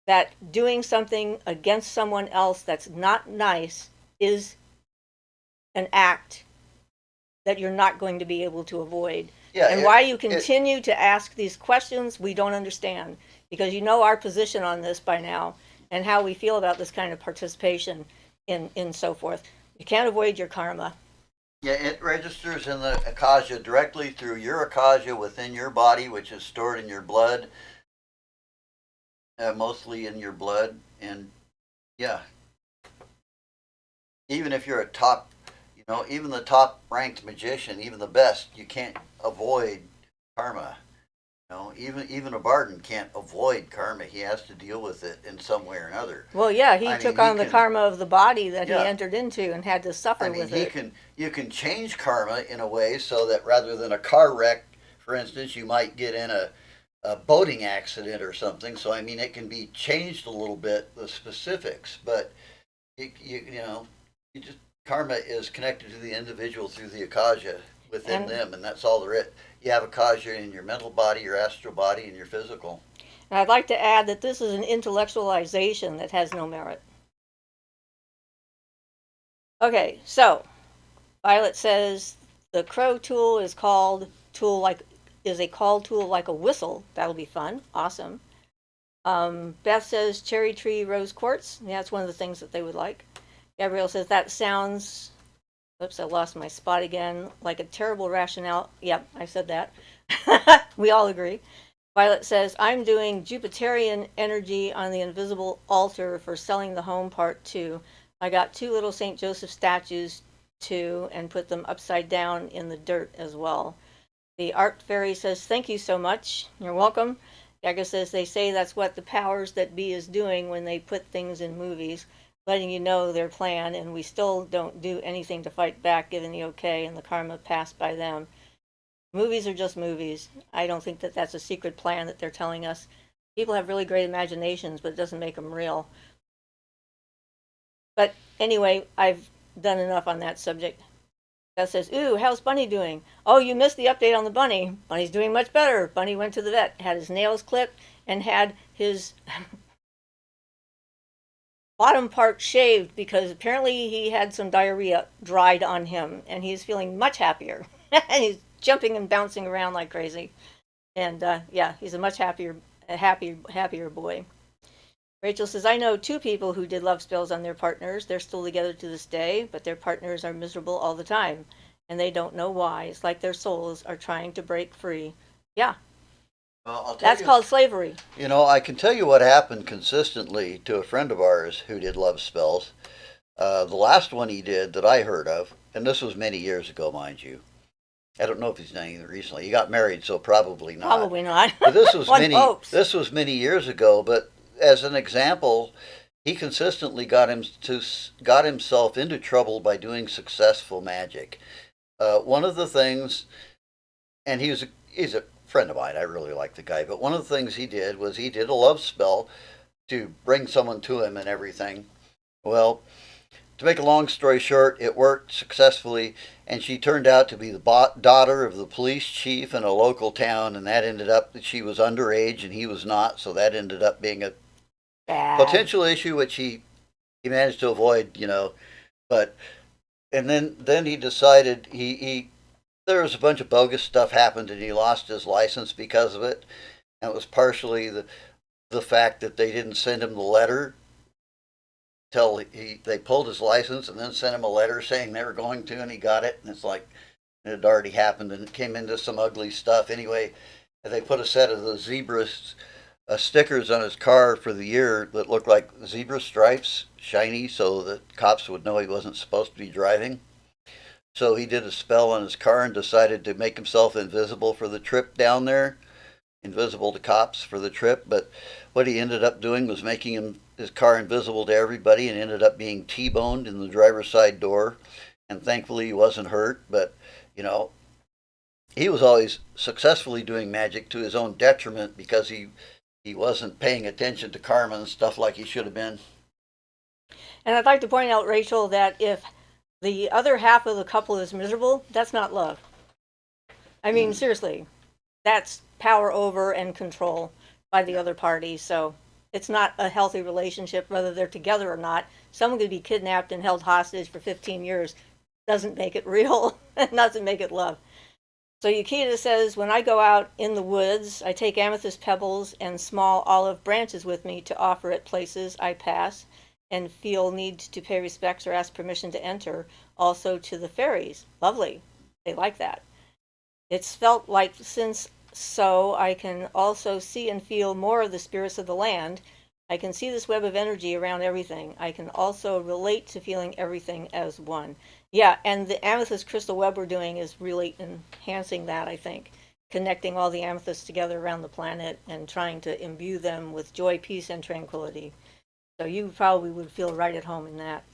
that doing something against someone else that's not nice is an act that you're not going to be able to avoid. Yeah, and why you continue to ask these questions, we don't understand. Because you know our position on this by now and how we feel about this kind of participation in so forth. You can't avoid your karma. Yeah, it registers in the Akasha directly through your Akasha within your body, which is stored in your blood, mostly in your blood. And yeah, even if you're a top, even the top ranked magician, even the best, you can't avoid karma. Even a Barden can't avoid karma. He has to deal with it in some way or another. Well, yeah, he took on the karma of the body that he entered into and had to suffer with it. You can change karma in a way so that rather than a car wreck, for instance, you might get in a boating accident or something. So, it can be changed a little bit, the specifics, but karma is connected to the individual through the Akasha within them, and that's all there is. You have Akasha in your mental body, your astral body, and your physical. And I'd like to add that this is an intellectualization that has no merit. Okay, so Violet says the crow tool is a call tool like a whistle. That'll be fun. Awesome. Beth says cherry tree rose quartz. Yeah, that's one of the things that they would like. Gabrielle says that sounds, oops, I lost my spot again, like a terrible rationale. Yep, I said that. We all agree. Violet says, I'm doing Jupiterian energy on the invisible altar for selling the home part 2. I got 2 little St. Joseph statues too and put them upside down in the dirt as well. The art fairy says, thank you so much. You're welcome. Gaga says, they say that's what the powers that be is doing when they put things in movies, letting you know their plan, and we still don't do anything to fight back, given the okay and the karma passed by them. Movies are just movies. I don't think that that's a secret plan that they're telling us. People have really great imaginations, but it doesn't make them real. But anyway, I've done enough on that subject. Beth says, ooh, how's Bunny doing? Oh, you missed the update on the bunny. Bunny's doing much better. Bunny went to the vet, had his nails clipped, and had his bottom part shaved because apparently he had some diarrhea dried on him, and he's feeling much happier. And he's jumping and bouncing around like crazy. And yeah, he's a much happier boy. Rachel says, I know 2 people who did love spells on their partners. They're still together to this day, but their partners are miserable all the time, and they don't know why. It's like their souls are trying to break free. Yeah. Well, that's called slavery. You know, I can tell you what happened consistently to a friend of ours who did love spells. The last one he did that I heard of, and this was many years ago, mind you. I don't know if he's done anything recently. He got married, so probably not. Probably not. But this was many years ago. But as an example, he consistently got himself into trouble by doing successful magic. One of the things, and he's a friend of mine. I really like the guy. But one of the things he did was he did a love spell to bring someone to him and everything. Well, to make a long story short, it worked successfully, and she turned out to be the daughter of the police chief in a local town, and that ended up that she was underage and he was not, so that ended up being a potential issue which he managed to avoid, you know. But and then he decided he there was a bunch of bogus stuff happened, and he lost his license because of it, and it was partially the fact that they didn't send him the letter till they pulled his license and then sent him a letter saying they were going to, and he got it, and it's like it had already happened, and it came into some ugly stuff. Anyway, they put a set of the zebra stickers on his car for the year that looked like zebra stripes, shiny, so that cops would know he wasn't supposed to be driving. So he did a spell on his car and decided to make himself invisible for the trip down there, invisible to cops for the trip. But what he ended up doing was making his car invisible to everybody, and ended up being T-boned in the driver's side door. And thankfully he wasn't hurt, but you know, he was always successfully doing magic to his own detriment because he wasn't paying attention to karma and stuff like he should have been. And I'd like to point out, Rachel, that if the other half of the couple is miserable, that's not love. I mean, seriously, that's power over and control by the other party. So it's not a healthy relationship, whether they're together or not. Someone could be kidnapped and held hostage for 15 years. Doesn't make it real. Doesn't make it love. So Yukita says, when I go out in the woods, I take amethyst pebbles and small olive branches with me to offer at places I pass and feel need to pay respects or ask permission to enter, also to the fairies. Lovely. They like that. It's felt like since so I can also see and feel more of the spirits of the land. I can see this web of energy around everything. I can also relate to feeling everything as one. Yeah, and the amethyst crystal web we're doing is really enhancing that, I think. Connecting all the amethysts together around the planet and trying to imbue them with joy, peace, and tranquility. So you probably would feel right at home in that.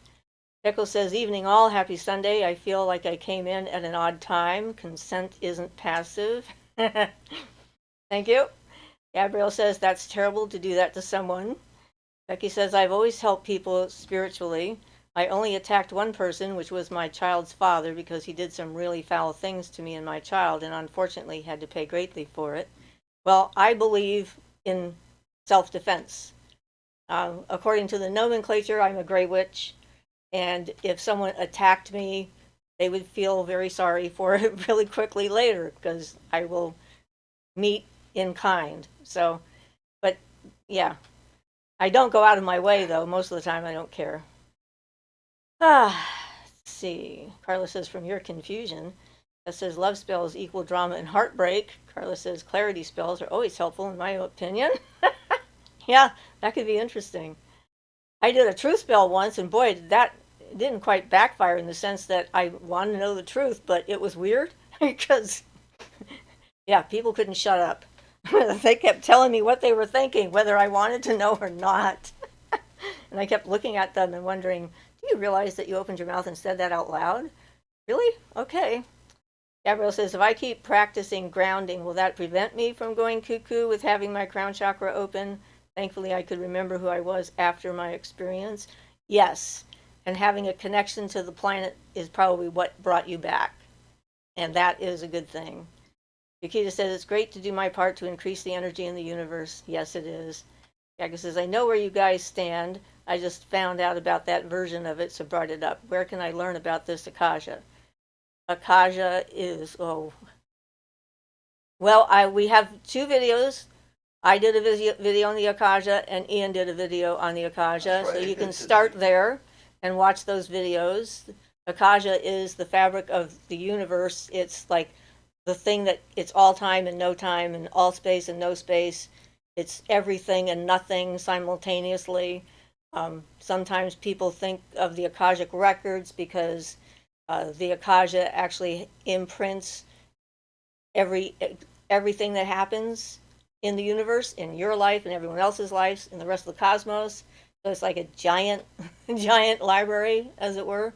Echo says, evening all, happy Sunday. I feel like I came in at an odd time. Consent isn't passive. Thank you. Gabrielle says, that's terrible to do that to someone. Becky says, I've always helped people spiritually. I only attacked one person, which was my child's father, because he did some really foul things to me and my child, and unfortunately had to pay greatly for it. Well, I believe in self-defense. According to the nomenclature, I'm a gray witch, and if someone attacked me, they would feel very sorry for it really quickly later, because I will meet in kind. So, but yeah, I don't go out of my way, though. Most of the time, I don't care. Let's see. Carla says, from your confusion. That says love spells equal drama and heartbreak. Carla says clarity spells are always helpful in my opinion. Yeah, that could be interesting. I did a truth spell once, and boy, that didn't quite backfire in the sense that I wanted to know the truth, but it was weird because, yeah, people couldn't shut up. They kept telling me what they were thinking, whether I wanted to know or not. And I kept looking at them and wondering, do you realize that you opened your mouth and said that out loud? Really? Okay. Gabrielle says, if I keep practicing grounding, will that prevent me from going cuckoo with having my crown chakra open? Thankfully, I could remember who I was after my experience. Yes. And having a connection to the planet is probably what brought you back. And that is a good thing. Yukita says, it's great to do my part to increase the energy in the universe. Yes, it is. Gaga says, I know where you guys stand. I just found out about that version of it, so brought it up. Where can I learn about this Akasha? Akasha is, oh, well, we have two videos. I did a video on the Akasha, and Ian did a video on the Akasha. Right. So you can start there and watch those videos. Akasha is the fabric of the universe. It's like the thing that it's all time and no time, and all space and no space. It's everything and nothing simultaneously. Sometimes people think of the Akashic records because the Akasha actually imprints everything that happens in the universe, in your life and everyone else's lives, in the rest of the cosmos. So it's like a giant, giant library, as it were.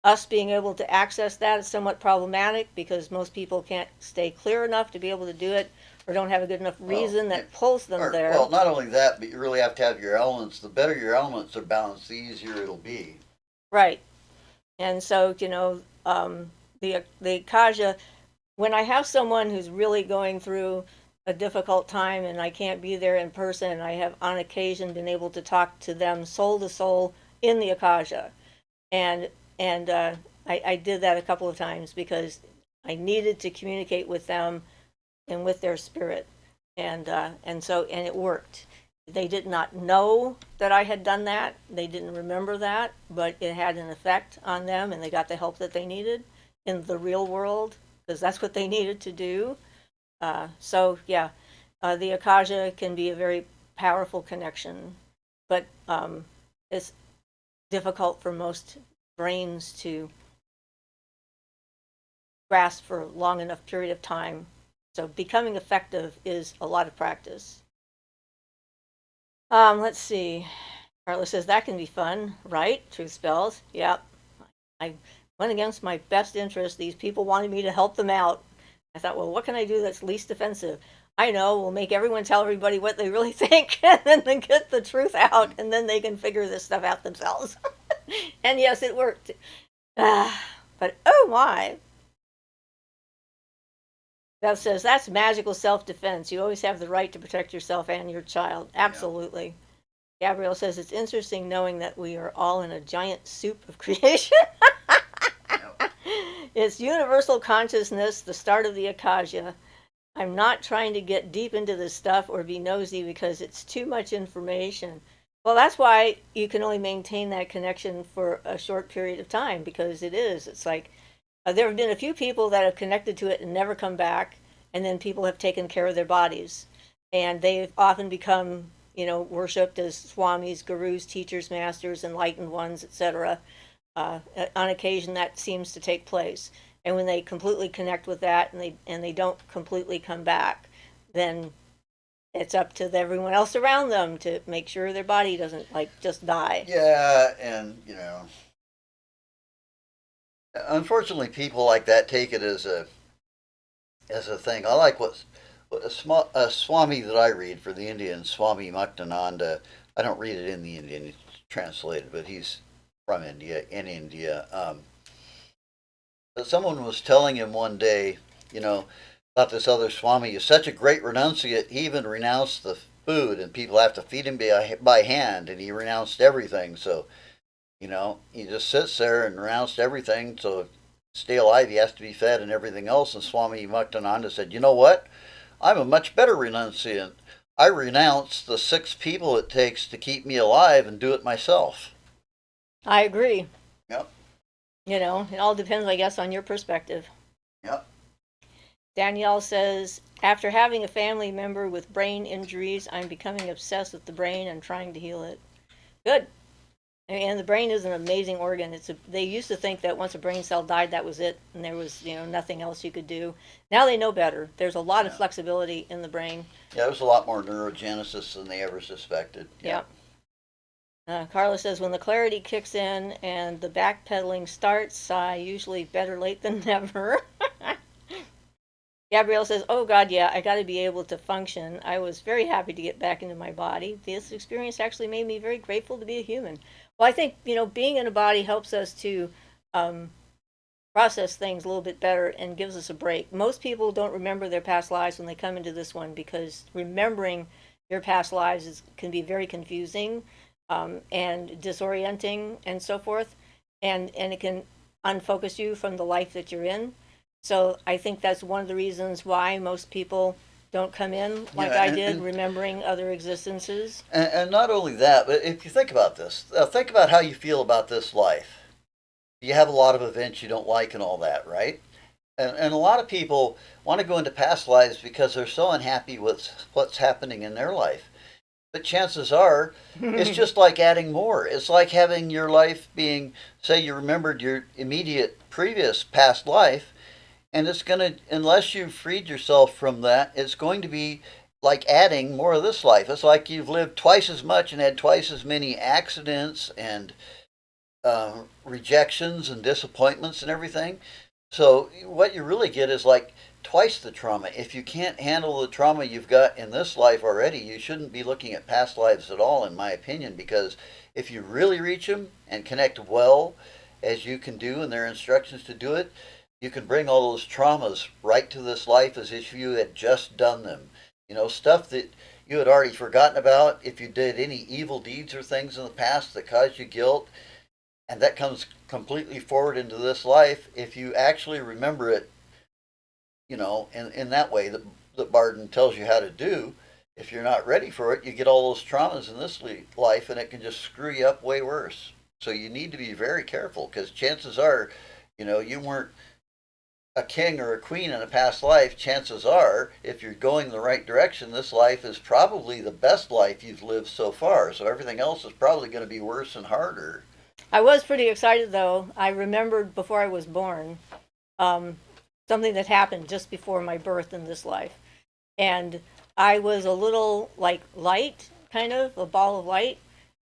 Us being able to access that is somewhat problematic because most people can't stay clear enough to be able to do it, or don't have a good enough reason that pulls them there. Well, not only that, but you really have to have your elements. The better your elements are balanced, the easier it'll be. Right. And so, the Akasha, when I have someone who's really going through a difficult time and I can't be there in person, I have on occasion been able to talk to them soul to soul in the Akasha. And I did that a couple of times because I needed to communicate with them and with their spirit. And it worked. They did not know that I had done that. They didn't remember that, but it had an effect on them, and they got the help that they needed in the real world because that's what they needed to do. The Akasha can be a very powerful connection, but it's difficult for most brains to grasp for a long enough period of time. So becoming effective is a lot of practice. Let's see. Carla says that can be fun, right? Truth spells. Yep. I went against my best interest. These people wanted me to help them out. I thought, well, what can I do that's least offensive? I know, we'll make everyone tell everybody what they really think, and then they get the truth out, and then they can figure this stuff out themselves. And yes, it worked. But oh my. Beth says, that's magical self-defense. You always have the right to protect yourself and your child. Absolutely. Yeah. Gabrielle says, it's interesting knowing that we are all in a giant soup of creation. Yep. It's universal consciousness, the start of the Akasha. I'm not trying to get deep into this stuff or be nosy because it's too much information. Well, that's why you can only maintain that connection for a short period of time, because it's like, there have been a few people that have connected to it and never come back, and then people have taken care of their bodies. And they've often become, worshipped as swamis, gurus, teachers, masters, enlightened ones, etc. On occasion, that seems to take place. And when they completely connect with that and they don't completely come back, then it's up to everyone else around them to make sure their body doesn't just die. Yeah, and unfortunately, people like that take it as a thing. I like what a Swami that I read for the Indians, Swami Muktananda. I don't read it in the Indian; it's translated, but he's from India, in India. But someone was telling him one day, about this other Swami. He's such a great renunciate. He even renounced the food, and people have to feed him by hand, and he renounced everything. So, he just sits there and renounced everything. So, to stay alive, he has to be fed and everything else. And Swami Muktananda said, you know what? I'm a much better renunciant. I renounce the 6 people it takes to keep me alive and do it myself. I agree. Yep. It all depends, I guess, on your perspective. Yep. Danielle says, after having a family member with brain injuries, I'm becoming obsessed with the brain and trying to heal it. Good. And the brain is an amazing organ. They used to think that once a brain cell died, that was it, and there was nothing else you could do. Now they know better. There's a lot of Yeah. flexibility in the brain. Yeah, there's a lot more neurogenesis than they ever suspected. Yeah. Carla says, when the clarity kicks in and the backpedaling starts, usually better late than never. Gabrielle says, oh God, yeah, I got to be able to function. I was very happy to get back into my body. This experience actually made me very grateful to be a human. Well, I think, being in a body helps us to process things a little bit better and gives us a break. Most people don't remember their past lives when they come into this one because remembering your past lives can be very confusing and disorienting and so forth. And it can unfocus you from the life that you're in. So I think that's one of the reasons why most people don't come in like Yeah, I did, remembering other existences. and not only that, but if you think about this, think about how you feel about this life. You have a lot of events you don't like and all that, right? And a lot of people want to go into past lives because they're so unhappy with what's happening in their life. But chances are, it's just like adding more. It's like having your life being, say, you remembered your immediate previous past life, and it's going to, unless you've freed yourself from that, it's going to be like adding more of this life. It's like you've lived twice as much and had twice as many accidents and rejections and disappointments and everything. So what you really get is like twice the trauma. If you can't handle the trauma you've got in this life already, you shouldn't be looking at past lives at all, in my opinion, because if you really reach them and connect well, as you can do, and there are instructions to do it, you can bring all those traumas right to this life as if you had just done them. Stuff that you had already forgotten about, if you did any evil deeds or things in the past that caused you guilt, and that comes completely forward into this life. If you actually remember it, in that way that Barden tells you how to do, if you're not ready for it, you get all those traumas in this life, and it can just screw you up way worse. So you need to be very careful, because chances are, you weren't a king or a queen in a past life. Chances are, if you're going the right direction, this life is probably the best life you've lived so far. So everything else is probably going to be worse and harder. I was pretty excited though. I remembered before I was born um, something that happened just before my birth in this life. And I was a little like light, kind of a ball of light,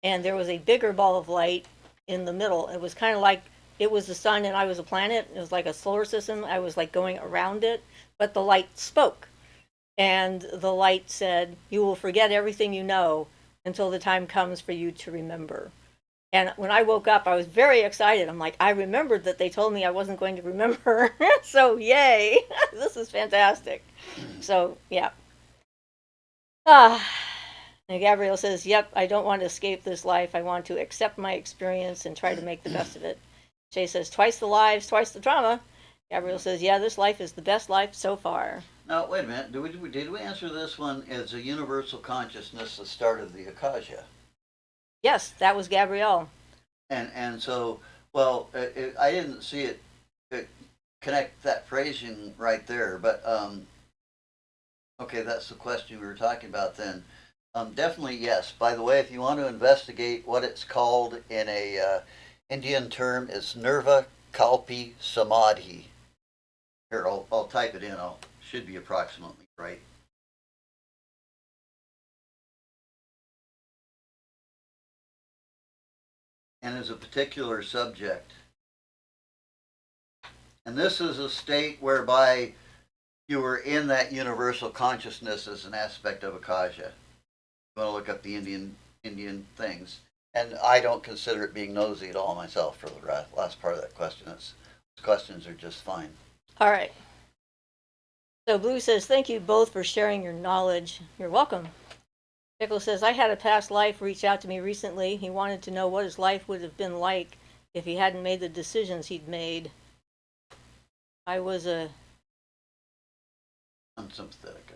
and there was a bigger ball of light in the middle. It was kind of like it was the sun and I was a planet. It was like a solar system. I was like going around it, but the light spoke. And the light said, you will forget everything you know until the time comes for you to remember. And when I woke up, I was very excited. I'm like, I remembered that they told me I wasn't going to remember. So, yay. This is fantastic. So, yeah. Ah. And Gabrielle says, yep, I don't want to escape this life. I want to accept my experience and try to make the best of it. Shay says, twice the lives, twice the trauma. Gabrielle says, yeah, this life is the best life so far. Now, wait a minute. Did we answer this one as a universal consciousness, the start of the Akasha? Yes, that was Gabrielle. And so, well, I didn't see it connect that phrasing right there, but okay, that's the question we were talking about then. Definitely yes. By the way, if you want to investigate what it's called in a Indian term, it's Nirva Kalpi Samadhi. Here, I'll type it in. Should be approximately right. And is a particular subject. And this is a state whereby you were in that universal consciousness as an aspect of Akasha. You want to look up the Indian things. And I don't consider it being nosy at all myself for the last part of that question. Those questions are just fine. All right. So Blue says, thank you both for sharing your knowledge. You're welcome. Pickle says, I had a past life reach out to me recently. He wanted to know what his life would have been like if he hadn't made the decisions he'd made. I was a... Unsympathetic.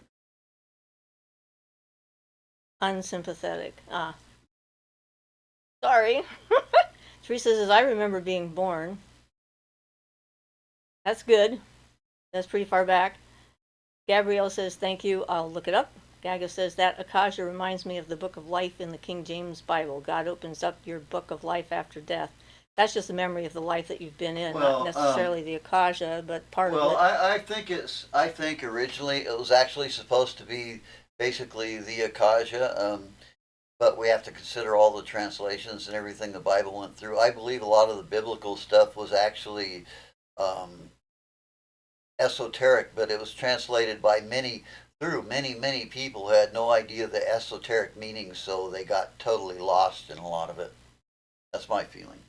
Unsympathetic. Ah. Sorry. Teresa says, I remember being born. That's good. That's pretty far back. Gabrielle says, thank you, I'll look it up. Gaga says, that Akasha reminds me of the book of life in the King James Bible. God opens up your book of life after death. That's just a memory of the life that you've been in, Well, not necessarily the Akasha, but part well, of it. I think originally it was actually supposed to be basically the Akasha, but we have to consider all the translations and everything the Bible went through. I believe a lot of the biblical stuff was actually esoteric, but it was translated by many people who had no idea the esoteric meaning, so they got totally lost in a lot of it. That's my feeling.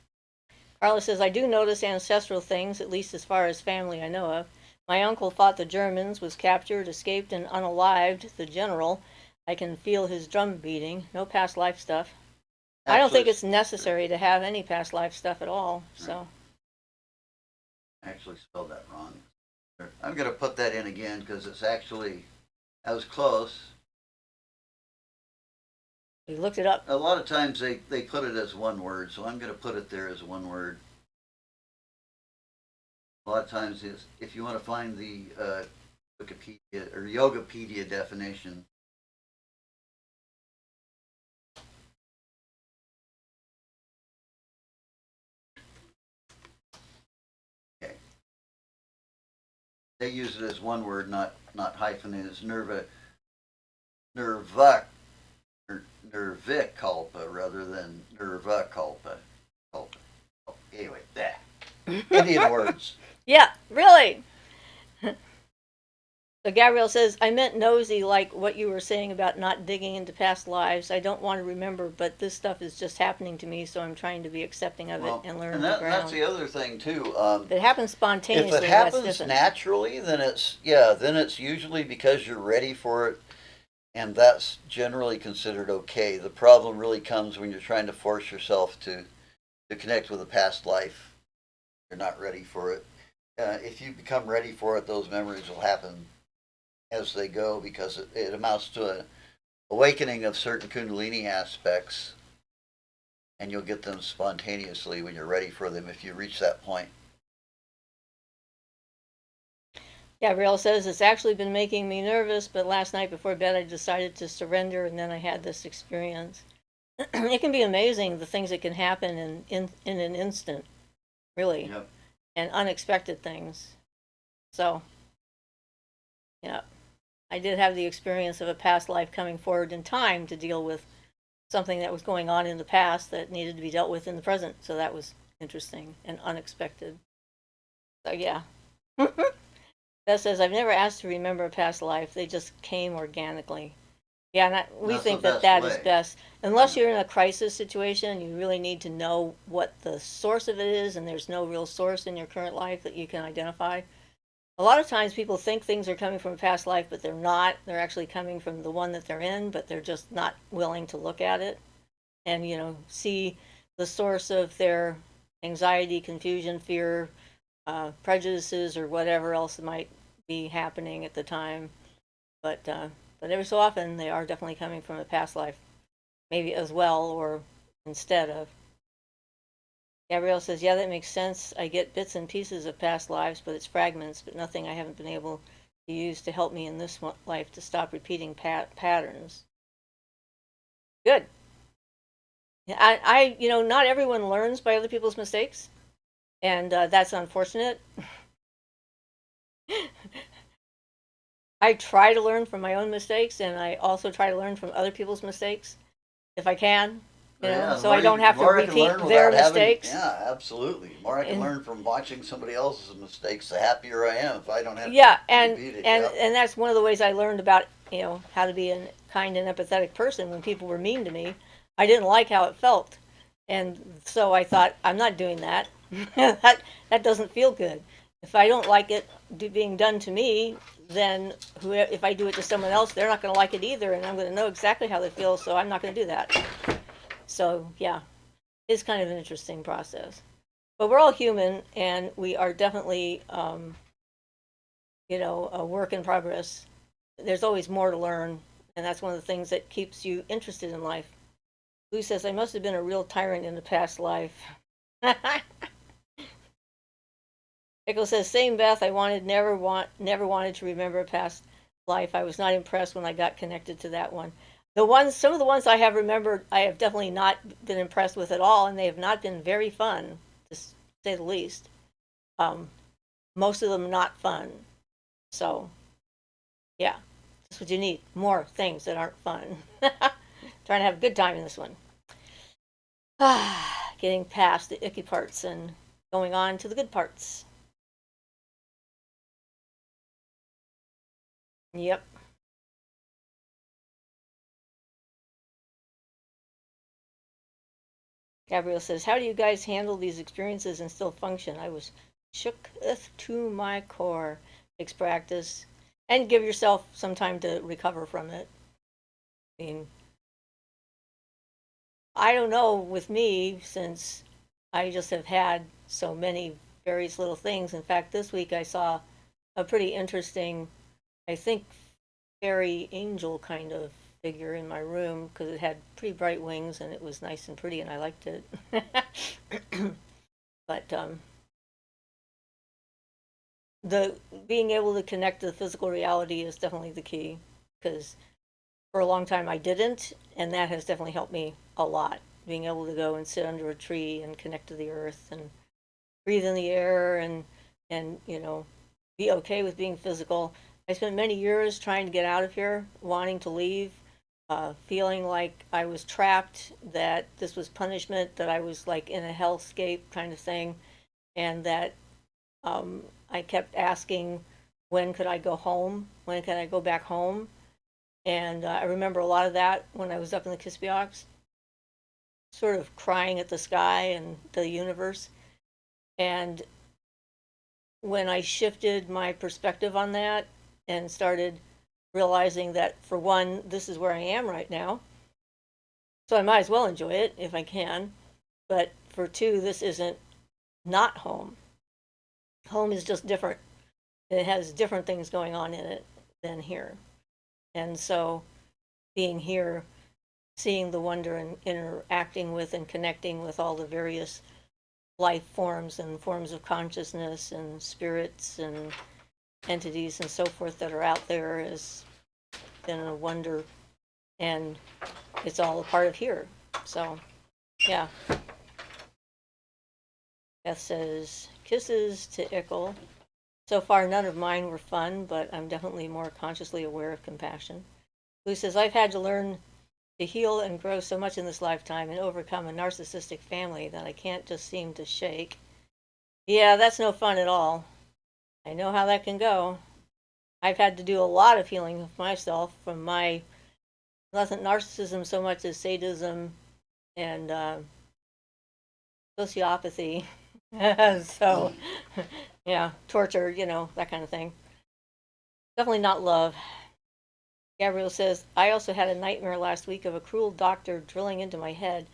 Carla says, I do notice ancestral things, at least as far as family I know of. My uncle fought the Germans, was captured, escaped, and unalived the general. I can feel his drum beating. No past life stuff. I don't think it's necessary to have any past life stuff at all. So I actually spelled that wrong. I'm going to put that in again because it's actually, I was close. we looked it up. A lot of times they put it as one word, so I'm going to put it there as one word. A lot of times, if you want to find the Wikipedia or Yogapedia definition, okay, they use it as one word, not hyphenated. It's nirvakalpa rather than nirvakalpa. Anyway, that Indian words. Yeah, really. So Gabrielle says, I meant nosy, like what you were saying about not digging into past lives. I don't want to remember, but this stuff is just happening to me, so I'm trying to be accepting of it and learn the ground. That's the other thing too. If it happens spontaneously, if it happens naturally, then it's usually because you're ready for it, and that's generally considered okay. The problem really comes when you're trying to force yourself to connect with a past life. You're not ready for it. If you become ready for it, those memories will happen as they go because it amounts to an awakening of certain kundalini aspects, and you'll get them spontaneously when you're ready for them if you reach that point. Gabrielle says, it's actually been making me nervous, but last night before bed I decided to surrender, and then I had this experience. It can be amazing the things that can happen in an instant, really. Yep. And unexpected things. So, yeah, I did have the experience of a past life coming forward in time to deal with something that was going on in the past that needed to be dealt with in the present. So that was interesting and unexpected. So, yeah. Beth says, I've never asked to remember a past life. They just came organically. Yeah, and we think that is best. Unless you're in a crisis situation, you really need to know what the source of it is, and there's no real source in your current life that you can identify. A lot of times people think things are coming from a past life, but they're not. They're actually coming from the one that they're in, but they're just not willing to look at it and, see the source of their anxiety, confusion, fear, prejudices, or whatever else might be happening at the time. But every so often they are definitely coming from a past life, maybe as well or instead of. Gabrielle says, yeah, that makes sense. I get bits and pieces of past lives, but it's fragments, but nothing I haven't been able to use to help me in this life to stop repeating patterns. Good. Not everyone learns by other people's mistakes, and that's unfortunate. I try to learn from my own mistakes, and I also try to learn from other people's mistakes, if I can. So I don't have to repeat their mistakes. Yeah, absolutely. The more I can learn from watching somebody else's mistakes, the happier I am if I don't have to repeat it. And that's one of the ways I learned about, how to be a kind and empathetic person when people were mean to me. I didn't like how it felt. And so I thought, I'm not doing that. that doesn't feel good. If I don't like it being done to me, then if I do it to someone else, they're not going to like it either, and I'm going to know exactly how they feel, so I'm not going to do that. So, yeah, it's kind of an interesting process. But we're all human, and we are definitely, a work in progress. There's always more to learn, and that's one of the things that keeps you interested in life. Lou says, I must have been a real tyrant in the past life. Echo says, same Beth, never wanted to remember a past life. I was not impressed when I got connected to that one. Some of the ones I have remembered, I have definitely not been impressed with at all, and they have not been very fun, to say the least. Um, most of them not fun. So, yeah, that's what you need. More things that aren't fun. Trying to have a good time in this one. Getting past the icky parts and going on to the good parts. Yep. Gabrielle says, how do you guys handle these experiences and still function? I was shook to my core. Takes practice. And give yourself some time to recover from it. I mean, I don't know with me, since I just have had so many various little things. In fact, this week I saw a pretty interesting, I think, fairy angel kind of figure in my room because it had pretty bright wings and it was nice and pretty and I liked it. But the being able to connect to the physical reality is definitely the key, because for a long time I didn't, and that has definitely helped me a lot. Being able to go and sit under a tree and connect to the earth and breathe in the air and be okay with being physical. I spent many years trying to get out of here, wanting to leave, feeling like I was trapped, that this was punishment, that I was like in a hellscape kind of thing, and that I kept asking, when could I go home? When could I go back home? And I remember a lot of that when I was up in the Kispiox, sort of crying at the sky and the universe. And when I shifted my perspective on that and started realizing that, for one, this is where I am right now, so I might as well enjoy it if I can. But for two, this isn't not home. Home is just different. It has different things going on in it than here. And so being here, seeing the wonder and interacting with and connecting with all the various life forms and forms of consciousness and spirits and entities and so forth that are out there has been a wonder, and it's all a part of here. So, yeah. Beth says, kisses to Ickle. So far, none of mine were fun, but I'm definitely more consciously aware of compassion. Lou says, I've had to learn to heal and grow so much in this lifetime and overcome a narcissistic family that I can't just seem to shake. Yeah, that's no fun at all. I know how that can go. I've had to do a lot of healing of myself from my, wasn't narcissism so much as sadism and sociopathy. So, yeah, torture, that kind of thing. Definitely not love. Gabrielle says, I also had a nightmare last week of a cruel doctor drilling into my head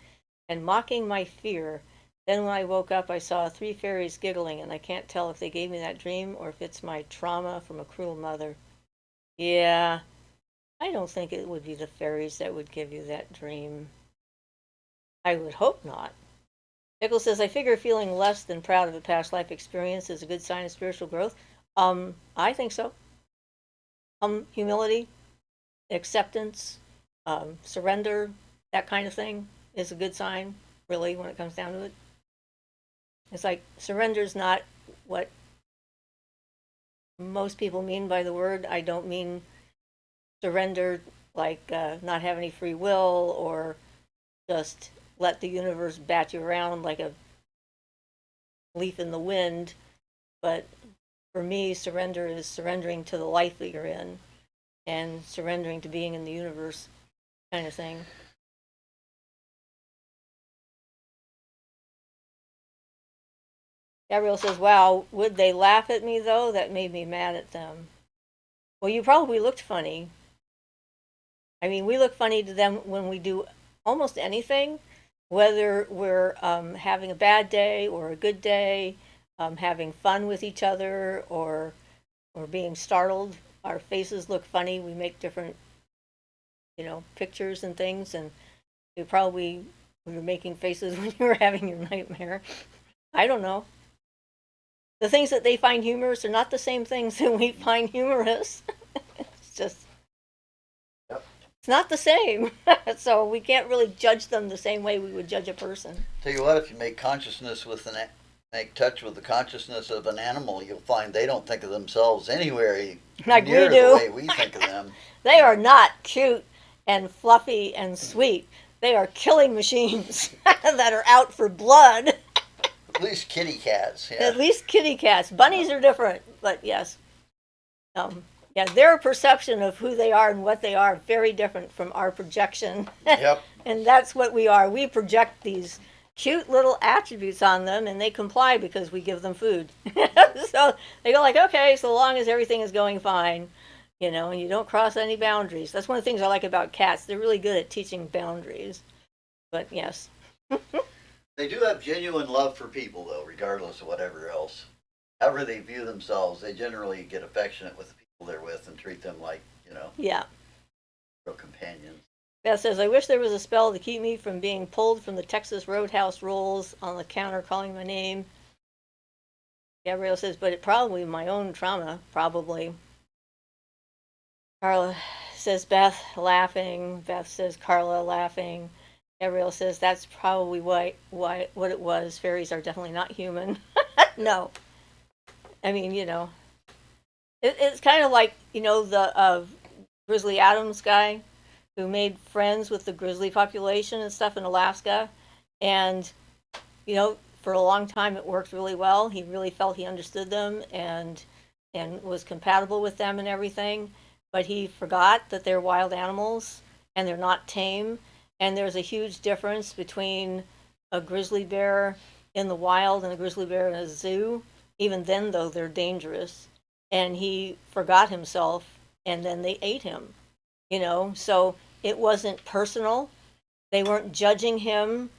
and mocking my fear. Then when I woke up, I saw three fairies giggling, and I can't tell if they gave me that dream or if it's my trauma from a cruel mother. Yeah, I don't think it would be the fairies that would give you that dream. I would hope not. Nichols says, I figure feeling less than proud of a past life experience is a good sign of spiritual growth. I think so. Humility, acceptance, surrender, that kind of thing is a good sign, really, when it comes down to it. It's like surrender's not what most people mean by the word. I don't mean surrender like not have any free will or just let the universe bat you around like a leaf in the wind. But for me, surrender is surrendering to the life that you're in and surrendering to being in the universe, kind of thing. Gabrielle says, wow, would they laugh at me though? That made me mad at them. Well, you probably looked funny. I mean, we look funny to them when we do almost anything, whether we're having a bad day or a good day, having fun with each other, or being startled. Our faces look funny. We make different, pictures and things, and you probably were making faces when you were having your nightmare. I don't know. the things that they find humorous are not the same things that we find humorous. It's just, Yep. it's not the same. So we can't really judge them the same way we would judge a person. Tell you what, if you make consciousness with make touch with the consciousness of an animal, you'll find they don't think of themselves anywhere Like we near do. the way we think of them. They are not cute and fluffy and sweet. They are killing machines that are out for blood. At least kitty cats. Yeah. At least kitty cats. Bunnies are different, but yes. Yeah, their perception of who they are and what they are very different from our projection. Yep. And that's what we are. We project these cute little attributes on them, and they comply because we give them food. So they go like, okay, so long as everything is going fine, and you don't cross any boundaries. That's one of the things I like about cats. They're really good at teaching boundaries. But yes. They do have genuine love for people, though, regardless of whatever else. However they view themselves, they generally get affectionate with the people they're with and treat them like, Yeah. real companions. Beth says, I wish there was a spell to keep me from being pulled from the Texas Roadhouse rolls on the counter calling my name. Gabrielle says, but it probably my own trauma, probably. Carla says, Beth laughing. Beth says, Carla laughing. Gabrielle says, that's probably what it was. Fairies are definitely not human. No. I mean, it's kind of like, the Grizzly Adams guy who made friends with the grizzly population and stuff in Alaska. And, for a long time it worked really well. He really felt he understood them and was compatible with them and everything. But he forgot that they're wild animals and they're not tame. And there's a huge difference between a grizzly bear in the wild and a grizzly bear in a zoo. Even then, though, they're dangerous. And he forgot himself, and then they ate him. So it wasn't personal. They weren't judging him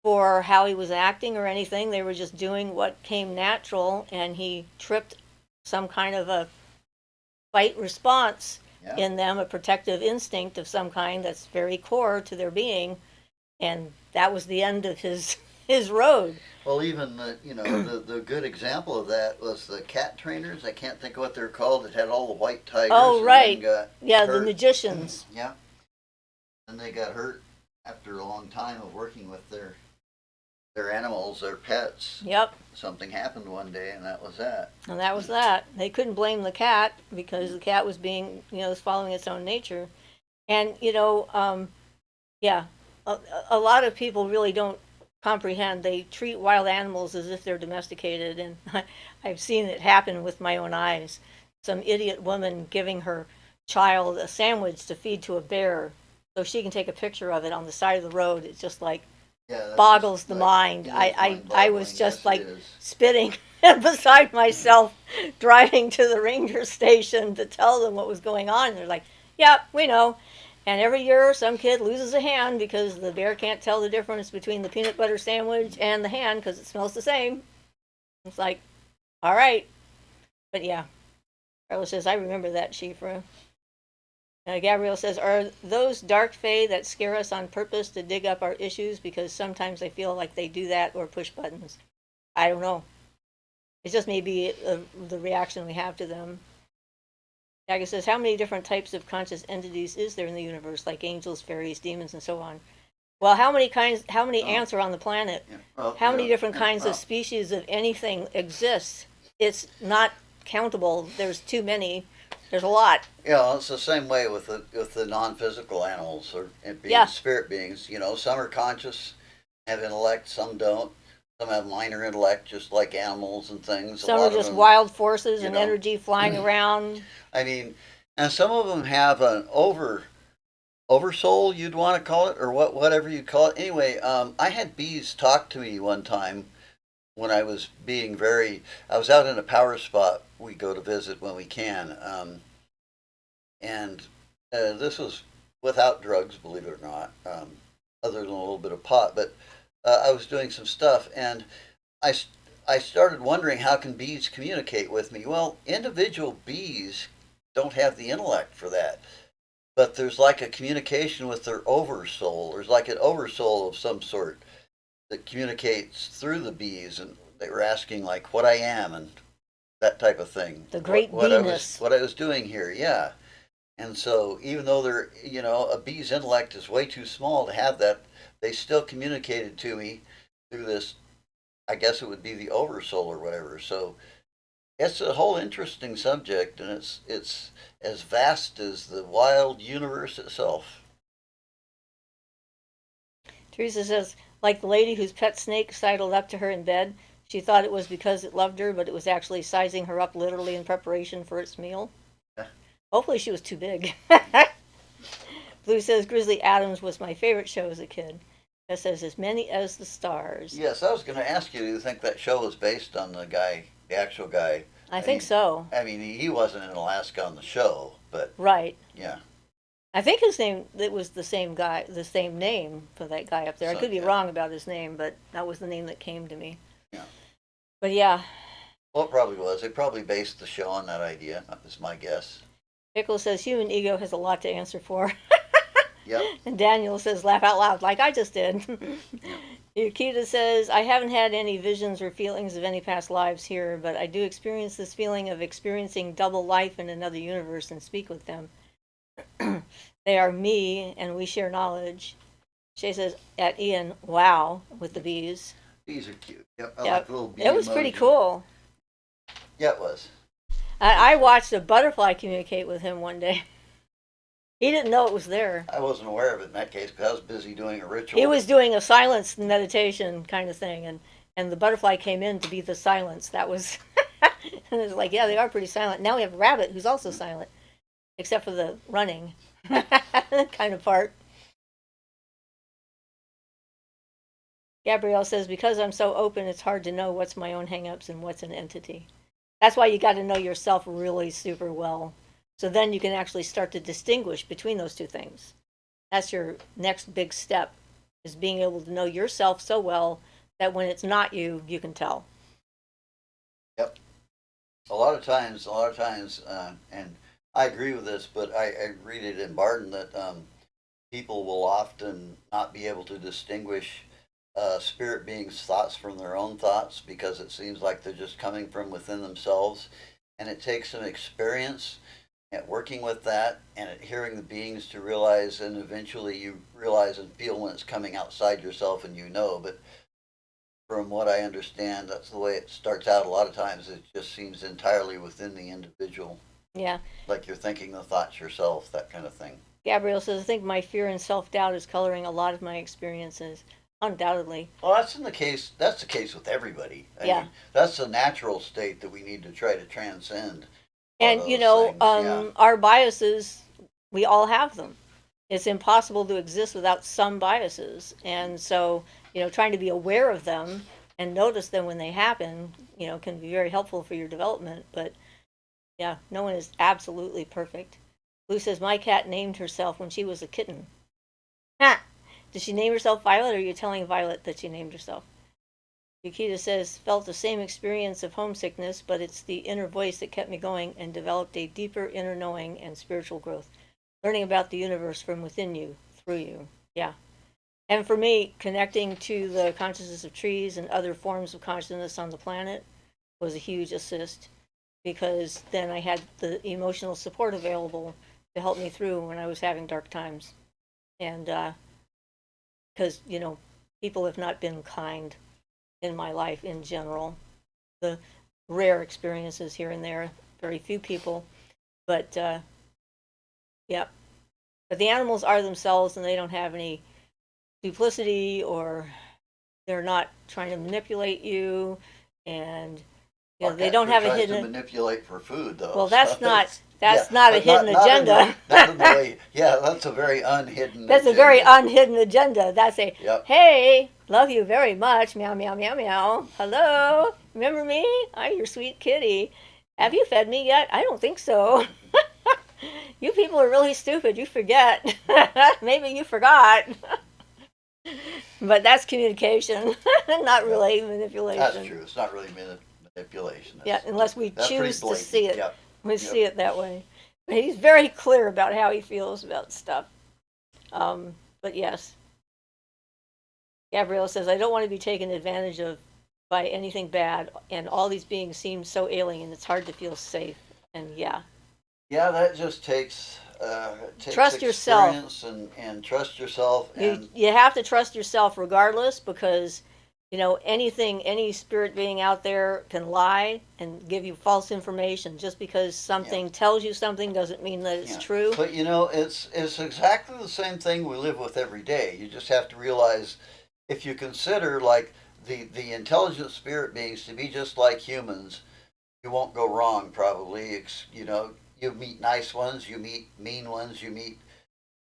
for how he was acting or anything. They were just doing what came natural, and he tripped some kind of a fight response in them, a protective instinct of some kind that's very core to their being, and that was the end of his road. Well, even the good example of that was the cat trainers. I can't think of what they're called. That had all the white tigers. Oh, right. Yeah, the magicians. Yeah. And they got hurt after a long time of working with their animals, their pets. Yep. Something happened one day, and that was that. And that was that. They couldn't blame the cat because the cat was being, was following its own nature. And, yeah, a lot of people really don't comprehend. They treat wild animals as if they're domesticated, and I've seen it happen with my own eyes. Some idiot woman giving her child a sandwich to feed to a bear so she can take a picture of it on the side of the road. It's just like boggles the mind. I was just like spitting beside myself driving to the ranger station to tell them what was going on. And they're like, yeah, we know. And every year some kid loses a hand because the bear can't tell the difference between the peanut butter sandwich and the hand because it smells the same. It's like, all right. But yeah, Carla says, I remember that, Siofra. Gabrielle says, are those dark fae that scare us on purpose to dig up our issues because sometimes I feel like they do that or push buttons? I don't know. It just may be the reaction we have to them. Daga says, how many different types of conscious entities is there in the universe, like angels, fairies, demons, and so on? Well, how many ants are on the planet? Yeah. Well, how many different kinds of species of anything exist? It's not countable. There's too many. There's a lot. Yeah, it's the same way with the non-physical animals or spirit beings. Some are conscious, have intellect, some don't. Some have minor intellect, just like animals and things. Some are just wild forces and energy flying around. I mean, and some of them have an oversoul, you'd want to call it, or whatever you call it. Anyway, I had bees talk to me one time when I was I was out in a power spot we go to visit when we can. And this was without drugs, believe it or not, other than a little bit of pot. But I was doing some stuff, and I started wondering, how can bees communicate with me? Well, individual bees don't have the intellect for that. But there's like a communication with their oversoul. There's like an oversoul of some sort that communicates through the bees. And they were asking, like, what I am and that type of thing. The great what beeness. what I was doing here, yeah. And so even though they're, a bee's intellect is way too small to have that, they still communicated to me through this. I guess it would be the oversoul or whatever. So it's a whole interesting subject, and it's as vast as the wild universe itself. Teresa says, like the lady whose pet snake sidled up to her in bed, she thought it was because it loved her, but it was actually sizing her up literally in preparation for its meal. Yeah. Hopefully she was too big. Blue says, Grizzly Adams was my favorite show as a kid. That says, as many as the stars. Yes, I was going to ask you, do you think that show was based on the actual guy? I think so. I mean, he wasn't in Alaska on the show, but right. Yeah. I think his name, it was the same guy, the same name for that guy up there. I could be wrong about his name, but that was the name that came to me. Yeah. But yeah. Well, it probably was. They probably based the show on that idea. That was my guess. Pickle says, human ego has a lot to answer for. Yep. And Daniel says, laugh out loud, like I just did. Yukita says, I haven't had any visions or feelings of any past lives here, but I do experience this feeling of experiencing double life in another universe and speak with them. They are me, and we share knowledge. Shay says, at Ian, wow, with the bees. Bees are cute. Yep, I like the little bee It was emoji. pretty cool. Yeah, it was. I watched a butterfly communicate with him one day. He didn't know it was there. I wasn't aware of it in that case because I was busy doing a ritual. He was doing a silence meditation kind of thing, and the butterfly came in to be the silence. That was, and it was like, yeah, they are pretty silent. Now we have a rabbit who's also silent, except for the running kind of part. Gabrielle says, because I'm so open, it's hard to know what's my own hang-ups and what's an entity. That's why you got to know yourself really super well. So then you can actually start to distinguish between those two things. That's your next big step, is being able to know yourself so well that when it's not you, you can tell. Yep. A lot of times, and I agree with this, but I read it in Barton that people will often not be able to distinguish spirit beings' thoughts from their own thoughts because it seems like they're just coming from within themselves. And it takes some experience at working with that and at hearing the beings to realize, and eventually you realize and feel when it's coming outside yourself and but from what I understand, that's the way it starts out a lot of times. It just seems entirely within the individual. Yeah. Like you're thinking the thoughts yourself, that kind of thing. Gabrielle says, I think my fear and self-doubt is coloring a lot of my experiences. Undoubtedly. Well, that's the case with everybody. I mean, that's a natural state that we need to try to transcend. And, our biases, we all have them. It's impossible to exist without some biases. And so, trying to be aware of them and notice them when they happen, can be very helpful for your development. But, yeah, no one is absolutely perfect. Lou says, my cat named herself when she was a kitten. Ha! Did she name herself Violet, or are you telling Violet that she named herself? Yukita says, felt the same experience of homesickness, but it's the inner voice that kept me going and developed a deeper inner knowing and spiritual growth. Learning about the universe from within you, through you. Yeah. And for me, connecting to the consciousness of trees and other forms of consciousness on the planet was a huge assist, because then I had the emotional support available to help me through when I was having dark times. And because, people have not been kind in my life in general. The rare experiences here and there, very few people. But, yeah. But the animals are themselves, and they don't have any duplicity, or they're not trying to manipulate you, and they don't have a hidden... to manipulate for food, though. Well, that's not a hidden agenda. Not in the way, that's a very unhidden That's agenda. a very unhidden agenda. That's a, Yep. Hey, love you very much, meow, meow, meow, meow. Hello, remember me? I'm your sweet kitty. Have you fed me yet? I don't think so. You people are really stupid. You forget. Maybe you forgot. But that's communication, not really manipulation. That's true. It's not really manipulation. Yeah, unless we choose to see it. Yep. We see it that way. But he's very clear about how he feels about stuff. But yes. Gabrielle says, I don't want to be taken advantage of by anything bad, and all these beings seem so alien, it's hard to feel safe. And yeah, Yeah, that just takes trust yourself. experience and trust yourself and You have to trust yourself regardless, because anything, any spirit being out there can lie and give you false information. Just because something tells you something doesn't mean that it's true. But it's exactly the same thing we live with every day. You just have to realize, if you consider like the intelligent spirit beings to be just like humans, you won't go wrong probably. You meet nice ones, you meet mean ones, you meet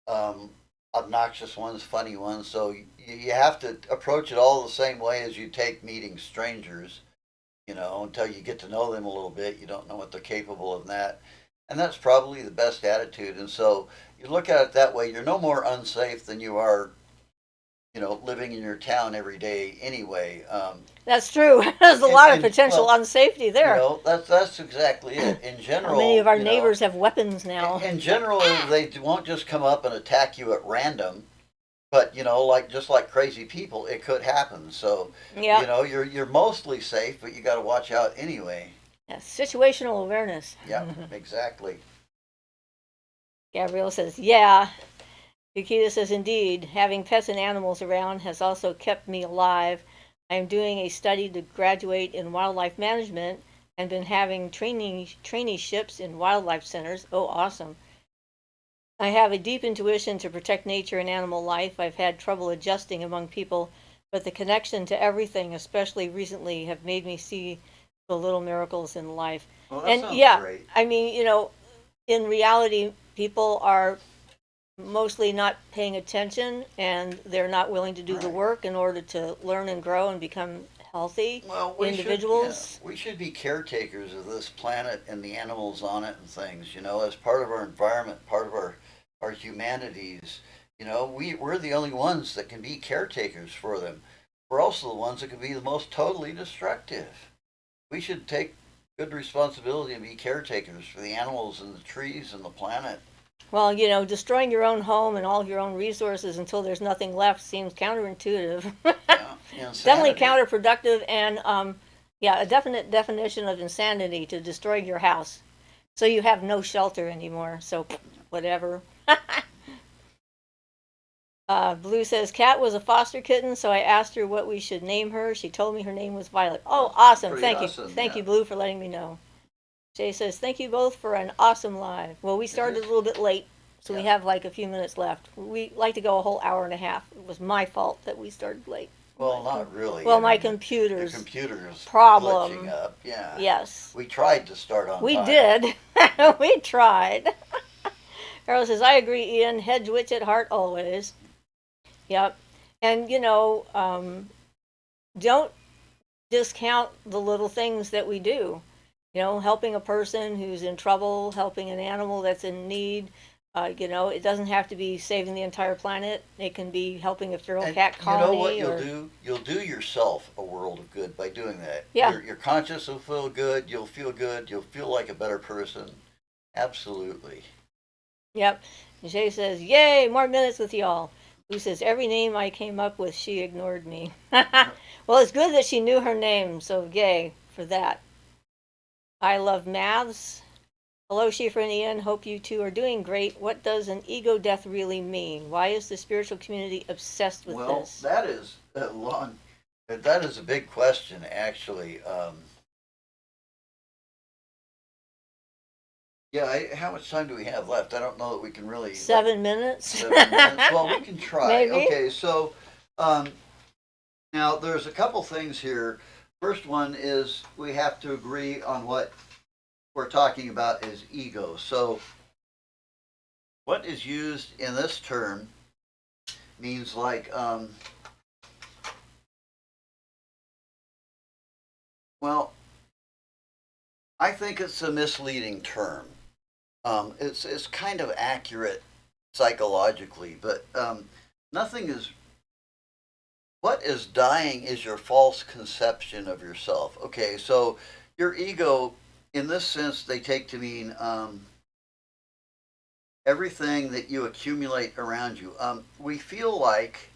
um, obnoxious ones, funny ones. So you have to approach it all the same way as you take meeting strangers. Until you get to know them a little bit, you don't know what they're capable of. And that's probably the best attitude. And so you look at it that way. You're no more unsafe than you are, living in your town every day anyway. That's true. There's a lot of and potential well, unsafety there. that's exactly it. In general, Many of our neighbors have weapons now. In general, they won't just come up and attack you at random. But just like crazy people, it could happen. So Yeah. you're mostly safe, but you got to watch out anyway. Yeah, situational awareness. Yeah, exactly. Gabrielle says, yeah. Yukita says, indeed, having pets and animals around has also kept me alive. I am doing a study to graduate in wildlife management and been having traineeships in wildlife centers. Oh, awesome. I have a deep intuition to protect nature and animal life. I've had trouble adjusting among people, but the connection to everything, especially recently, have made me see the little miracles in life. Well, that And sounds yeah, great. I mean, in reality, people are mostly not paying attention, and they're not willing to do the Right. work in order to learn and grow and become healthy Well, individuals. we should be caretakers of this planet and the animals on it and things. As part of our environment, part of our humanities. We're the only ones that can be caretakers for them. We're also the ones that can be the most totally destructive. We should take good responsibility and be caretakers for the animals and the trees and the planet. Well, destroying your own home and all of your own resources until there's nothing left seems counterintuitive. Yeah, Definitely insanity. counterproductive, and yeah, a definite definition of insanity to destroy your house. So you have no shelter anymore. So whatever. Blue says, Cat was a foster kitten, so I asked her what we should name her. She told me her name was Violet. Oh, awesome. Pretty Thank awesome, you. Thank yeah. you, Blue, for letting me know. Jay says, thank you both for an awesome live. Well, we started a little bit late, so we Yeah. have like a few minutes left. We like to go a whole hour and a half. It was my fault that we started late. Well, not really. Well, I my mean, computer's the computer's problem. glitching up. Yeah. Yes. We tried to start on We time. did. We tried. Carol says, I agree, Ian. Hedge witch at heart always. Yep. And, don't discount the little things that we do. Helping a person who's in trouble, helping an animal that's in need. It doesn't have to be saving the entire planet. It can be helping a feral And cat colony. you know what you'll or, do? You'll do yourself a world of good by doing that. Yeah. Your conscience will feel good. You'll feel good. You'll feel like a better person. Absolutely. Yep. And Jay says, yay, more minutes with y'all. Who says, every name I came up with, she ignored me. Well, it's good that she knew her name, so yay for that. I love maths. Hello, Siofra and Ian. Hope you two are doing great. What does an ego death really mean? Why is the spiritual community obsessed with Well, this? that is a big question, actually. Yeah, how much time do we have left? I don't know that we can really. 7 minutes? 7 minutes? Well, we can try. Maybe. Okay, so now there's a couple things here. First one is we have to agree on what we're talking about is ego. So what is used in this term means like, well, I think it's a misleading term. It's kind of accurate psychologically, but nothing is. What is dying is your false conception of yourself. Okay, so your ego, in this sense, they take to mean everything that you accumulate around you. We feel like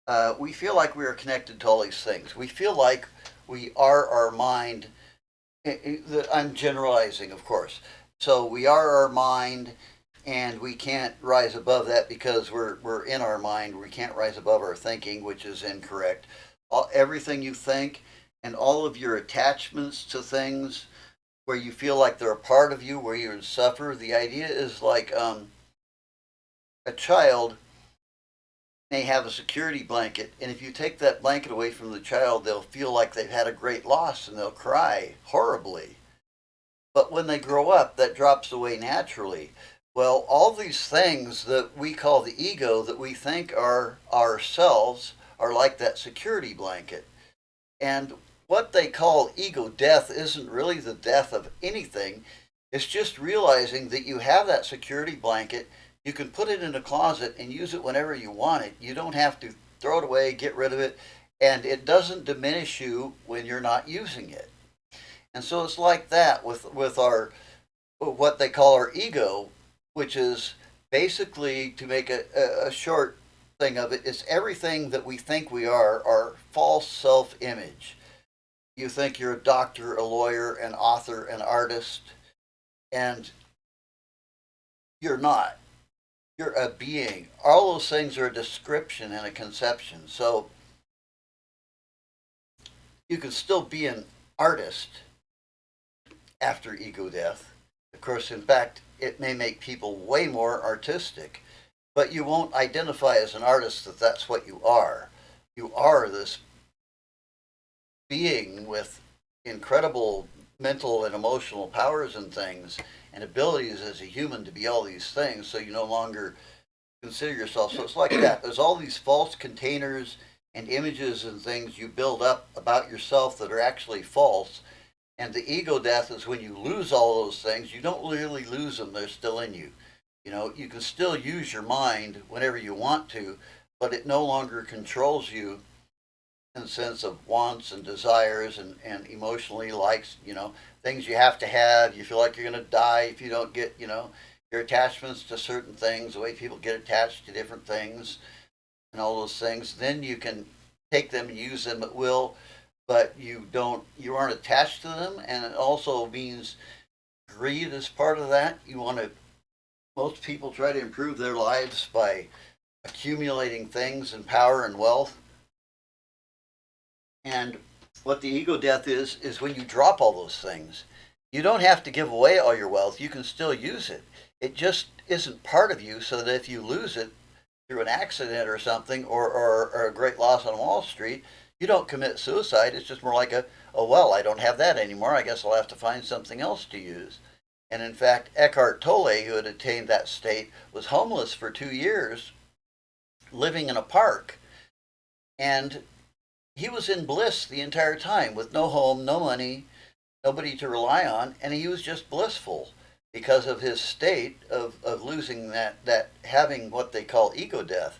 we are connected to all these things. We feel like we are our mind. I'm generalizing, of course. So we are our mind, and we can't rise above that because we're in our mind. We can't rise above our thinking, which is incorrect. Everything you think and all of your attachments to things where you feel like they're a part of you, where you suffer. The idea is like a child may have a security blanket, and if you take that blanket away from the child, they'll feel like they've had a great loss and they'll cry horribly. But when they grow up, that drops away naturally. Well, all these things that we call the ego that we think are ourselves are like that security blanket. And what they call ego death isn't really the death of anything. It's just realizing that you have that security blanket. You can put it in a closet and use it whenever you want it. You don't have to throw it away, get rid of it, and it doesn't diminish you when you're not using it. And so it's like that with our what they call our ego, which is basically, to make a short thing of it, it's everything that we think we are, our false self-image. You think you're a doctor, a lawyer, an author, an artist, and you're not. You're a being. All those things are a description and a conception. So you can still be an artist after ego death. Of course, in fact, it may make people way more artistic, but you won't identify as an artist that that's what you are. You are this being with incredible mental and emotional powers and things and abilities as a human to be all these things, so you no longer consider yourself. So it's like that. There's all these false containers and images and things you build up about yourself that are actually false. And the ego death is when you lose all those things. You don't really lose them, they're still in you. You know, you can still use your mind whenever you want to, but it no longer controls you in the sense of wants and desires and emotionally likes, things you have to have. You feel like you're going to die if you don't get, your attachments to certain things, the way people get attached to different things and all those things. Then you can take them and use them at will, but you aren't attached to them. And it also means greed is part of that. Most people try to improve their lives by accumulating things and power and wealth. And what the ego death is when you drop all those things. You don't have to give away all your wealth. You can still use it. It just isn't part of you, so that if you lose it through an accident or something, or a great loss on Wall Street, you don't commit suicide. It's just more like oh, well, I don't have that anymore. I guess I'll have to find something else to use. And in fact, Eckhart Tolle, who had attained that state, was homeless for 2 years, living in a park. And he was in bliss the entire time with no home, no money, nobody to rely on, and he was just blissful because of his state of losing that having what they call ego death.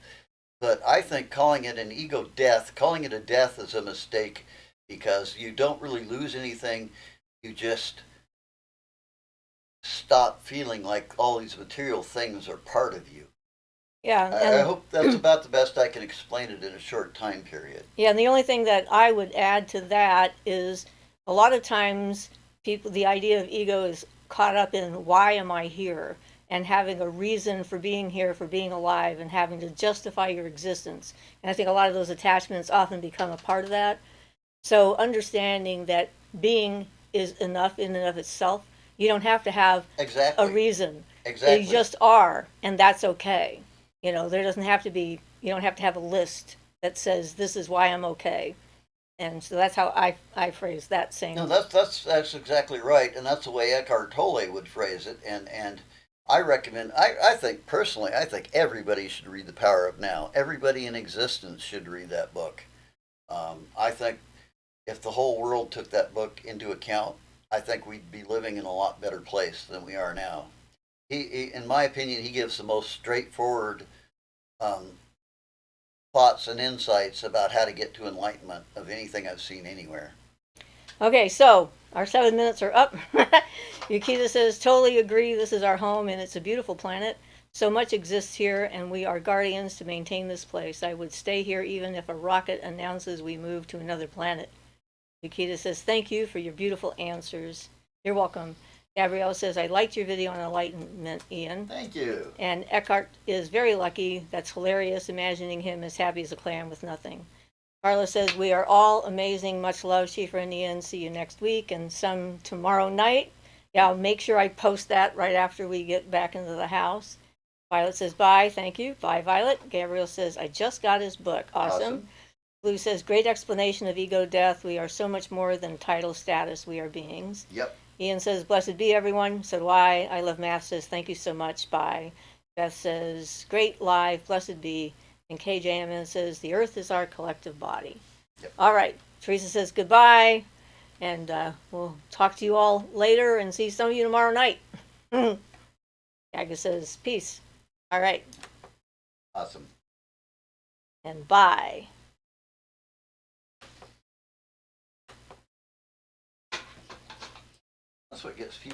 But I think calling it an ego death, calling it a death, is a mistake, because you don't really lose anything. You just stop feeling like all these material things are part of you. Yeah, I hope that's about the best I can explain it in a short time period. yeah, and the only thing that I would add to that is a lot of times the idea of ego is caught up in why am I here, and having a reason for being here, for being alive, and having to justify your existence. And I think a lot of those attachments often become a part of that. So understanding that being is enough in and of itself. You don't have to have Exactly. a reason. Exactly. You just are, and that's okay. There doesn't have to be, you don't have to have a list that says this is why I'm okay. And so that's how I phrase that, saying. No, that's exactly right, and that's the way Eckhart Tolle would phrase it. And I recommend. I think personally, I think everybody should read The Power of Now. Everybody in existence should read that book. I think if the whole world took that book into account, I think we'd be living in a lot better place than we are now. He in my opinion, he gives the most straightforward thoughts and insights about how to get to enlightenment of anything I've seen anywhere. Okay, so our 7 minutes are up. Yukita says, totally agree. This is our home, and it's a beautiful planet. So much exists here, and we are guardians to maintain this place. I would stay here even if a rocket announces we move to another planet. Nikita says, thank you for your beautiful answers. You're welcome. Gabrielle says, I liked your video on enlightenment, Ian. Thank you. And Eckhart is very lucky. That's hilarious, imagining him as happy as a clam with nothing. Carla says, we are all amazing. Much love, Siofra and Ian. See you next week and some tomorrow night. Yeah, I'll make sure I post that right after we get back into the house. Violet says, bye. Thank you. Bye, Violet. Gabrielle says, I just got his book. Awesome. Blue says, great explanation of ego death. We are so much more than title status. We are beings. Yep. Ian says, blessed be everyone. So do I. I love math says, thank you so much. Bye. Beth says, great live. Blessed be. And KJMN says, the earth is our collective body. Yep. All right. Teresa says, goodbye. And we'll talk to you all later and see some of you tomorrow night. Aga says, peace. All right. Awesome. And bye. That's what gets people.